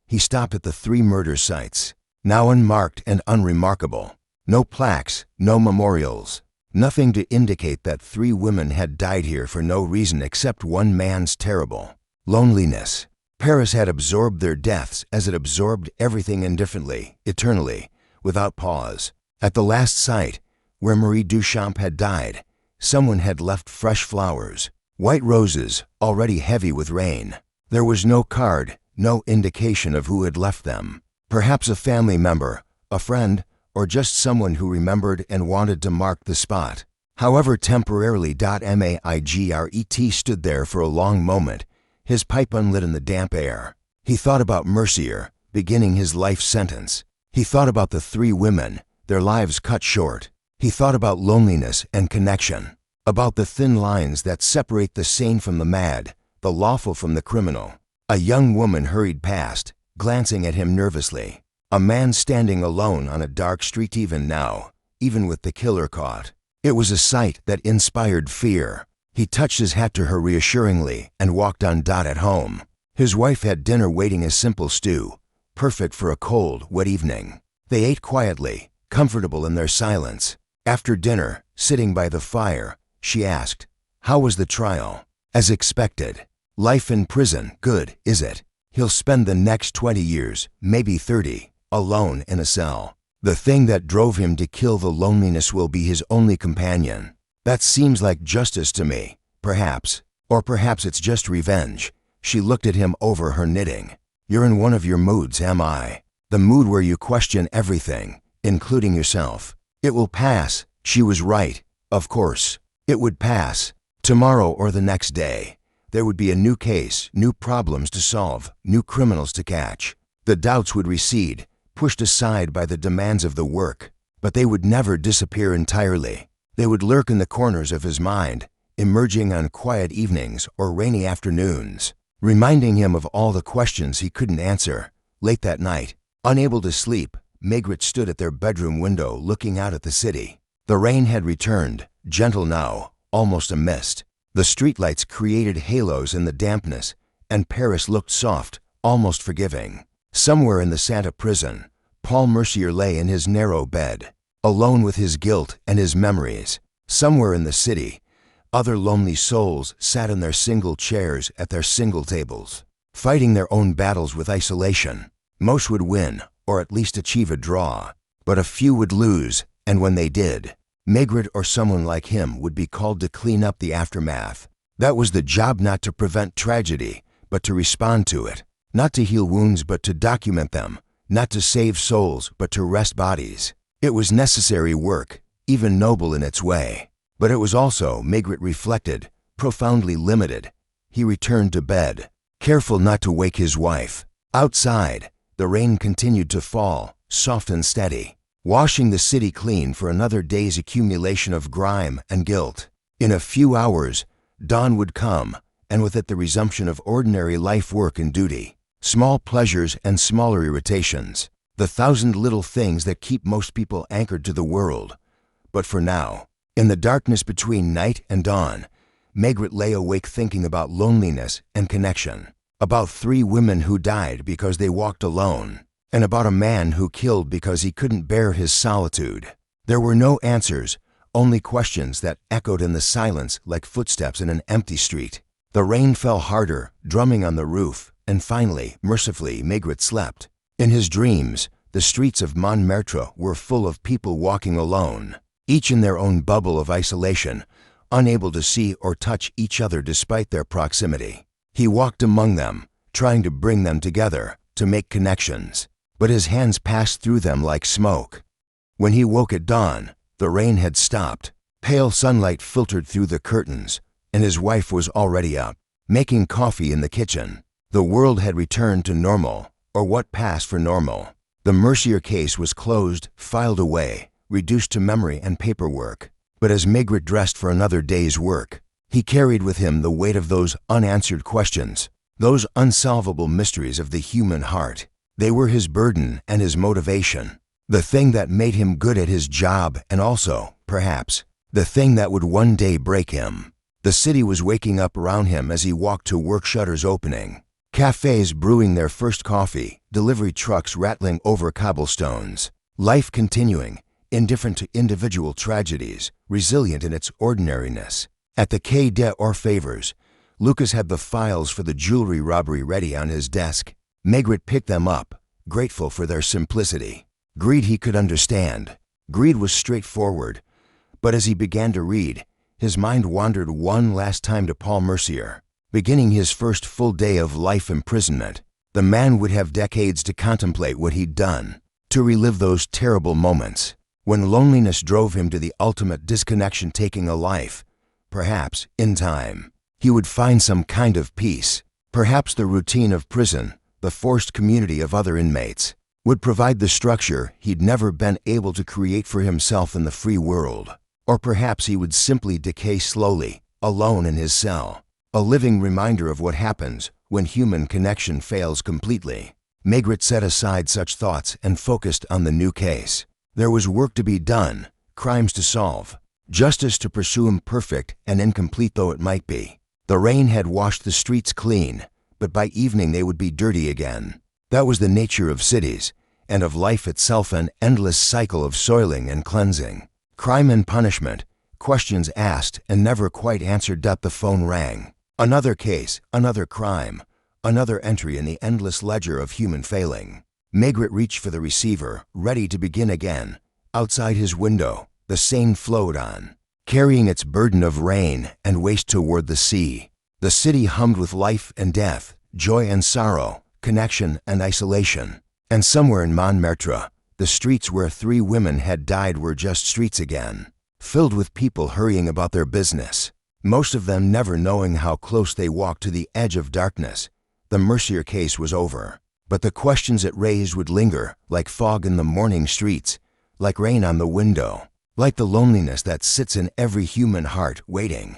He stopped at the 3 murder sites, now unmarked and unremarkable. No plaques, no memorials. Nothing to indicate that 3 women had died here for no reason except one man's terrible loneliness. Paris had absorbed their deaths as it absorbed everything indifferently, eternally, without pause. At the last site, where Marie Duchamp had died, someone had left fresh flowers, white roses, already heavy with rain. There was no card, no indication of who had left them. Perhaps a family member, a friend, or just someone who remembered and wanted to mark the spot. However temporarily. Maigret stood there for a long moment, his pipe unlit in the damp air. He thought about Mercier, beginning his life sentence. He thought about the 3 women, their lives cut short. He thought about loneliness and connection, about the thin lines that separate the sane from the mad, the lawful from the criminal. A young woman hurried past, glancing at him nervously. A man standing alone on a dark street even now, even with the killer caught. It was a sight that inspired fear. He touched his hat to her reassuringly and walked on. At home, his wife had dinner waiting, a simple stew, perfect for a cold, wet evening. They ate quietly, comfortable in their silence. After dinner, sitting by the fire, she asked, "How was the trial?" "As expected. Life in prison, good, is it? He'll spend the next 20 years, maybe 30, alone in a cell. The thing that drove him to kill, the loneliness, will be his only companion. That seems like justice to me, perhaps. Or perhaps it's just revenge." She looked at him over her knitting. "You're in one of your moods, am I? The mood where you question everything, including yourself. It will pass." She was right, of course. It would pass. Tomorrow or the next day. There would be a new case, new problems to solve, new criminals to catch. The doubts would recede, pushed aside by the demands of the work, but they would never disappear entirely. They would lurk in the corners of his mind, emerging on quiet evenings or rainy afternoons, reminding him of all the questions he couldn't answer. Late that night, unable to sleep, Maigret stood at their bedroom window looking out at the city. The rain had returned, gentle now, almost a mist. The streetlights created halos in the dampness, and Paris looked soft, almost forgiving. Somewhere in the Santa prison, Paul Mercier lay in his narrow bed, alone with his guilt and his memories. Somewhere in the city, other lonely souls sat in their single chairs at their single tables, fighting their own battles with isolation. Most would win, or at least achieve a draw, but a few would lose, and when they did, Maigret or someone like him would be called to clean up the aftermath. That was the job, not to prevent tragedy, but to respond to it. Not to heal wounds, but to document them. Not to save souls, but to rest bodies. It was necessary work, even noble in its way. But it was also, Maigret reflected, profoundly limited. He returned to bed, careful not to wake his wife. Outside, the rain continued to fall, soft and steady, washing the city clean for another day's accumulation of grime and guilt. In a few hours, dawn would come, and with it the resumption of ordinary life, work and duty. Small pleasures and smaller irritations, the 1,000 little things that keep most people anchored to the world. But for now, in the darkness between night and dawn, Maigret lay awake thinking about loneliness and connection, about 3 women who died because they walked alone, and about a man who killed because he couldn't bear his solitude. There were no answers, only questions that echoed in the silence like footsteps in an empty street. The rain fell harder, drumming on the roof, and finally, mercifully, Maigret slept. In his dreams, the streets of Montmartre were full of people walking alone, each in their own bubble of isolation, unable to see or touch each other despite their proximity. He walked among them, trying to bring them together, to make connections, but his hands passed through them like smoke. When he woke at dawn, the rain had stopped. Pale sunlight filtered through the curtains, and his wife was already up, making coffee in the kitchen. The world had returned to normal, or what passed for normal. The Mercier case was closed, filed away, reduced to memory and paperwork. But as Maigret dressed for another day's work, he carried with him the weight of those unanswered questions, those unsolvable mysteries of the human heart. They were his burden and his motivation, the thing that made him good at his job and also, perhaps, the thing that would one day break him. The city was waking up around him as he walked to work shutters opening, cafés brewing their first coffee, delivery trucks rattling over cobblestones, life continuing, indifferent to individual tragedies, resilient in its ordinariness. At the Quai des Orfèvres, Lucas had the files for the jewelry robbery ready on his desk. Maigret picked them up, grateful for their simplicity. Greed he could understand. Greed was straightforward. But as he began to read, his mind wandered one last time to Paul Mercier. Beginning his first full day of life imprisonment, the man would have decades to contemplate what he'd done, to relive those terrible moments when loneliness drove him to the ultimate disconnection, taking a life. Perhaps, in time, he would find some kind of peace. Perhaps the routine of prison, the forced community of other inmates, would provide the structure he'd never been able to create for himself in the free world. Or perhaps he would simply decay slowly, alone in his cell, a living reminder of what happens when human connection fails completely. Maigret set aside such thoughts and focused on the new case. There was work to be done, crimes to solve, justice to pursue, imperfect and incomplete though it might be. The rain had washed the streets clean, but by evening they would be dirty again. That was the nature of cities, and of life itself, an endless cycle of soiling and cleansing. Crime and punishment, questions asked and never quite answered. The phone rang. Another case, another crime, another entry in the endless ledger of human failing. Maigret reached for the receiver, ready to begin again. Outside his window, the Seine flowed on, carrying its burden of rain and waste toward the sea. The city hummed with life and death, joy and sorrow, connection and isolation. And somewhere in Montmartre, the streets where 3 women had died were just streets again, filled with people hurrying about their business, most of them never knowing how close they walked to the edge of darkness. The Mercier case was over, but the questions it raised would linger, like fog in the morning streets, like rain on the window, like the loneliness that sits in every human heart waiting.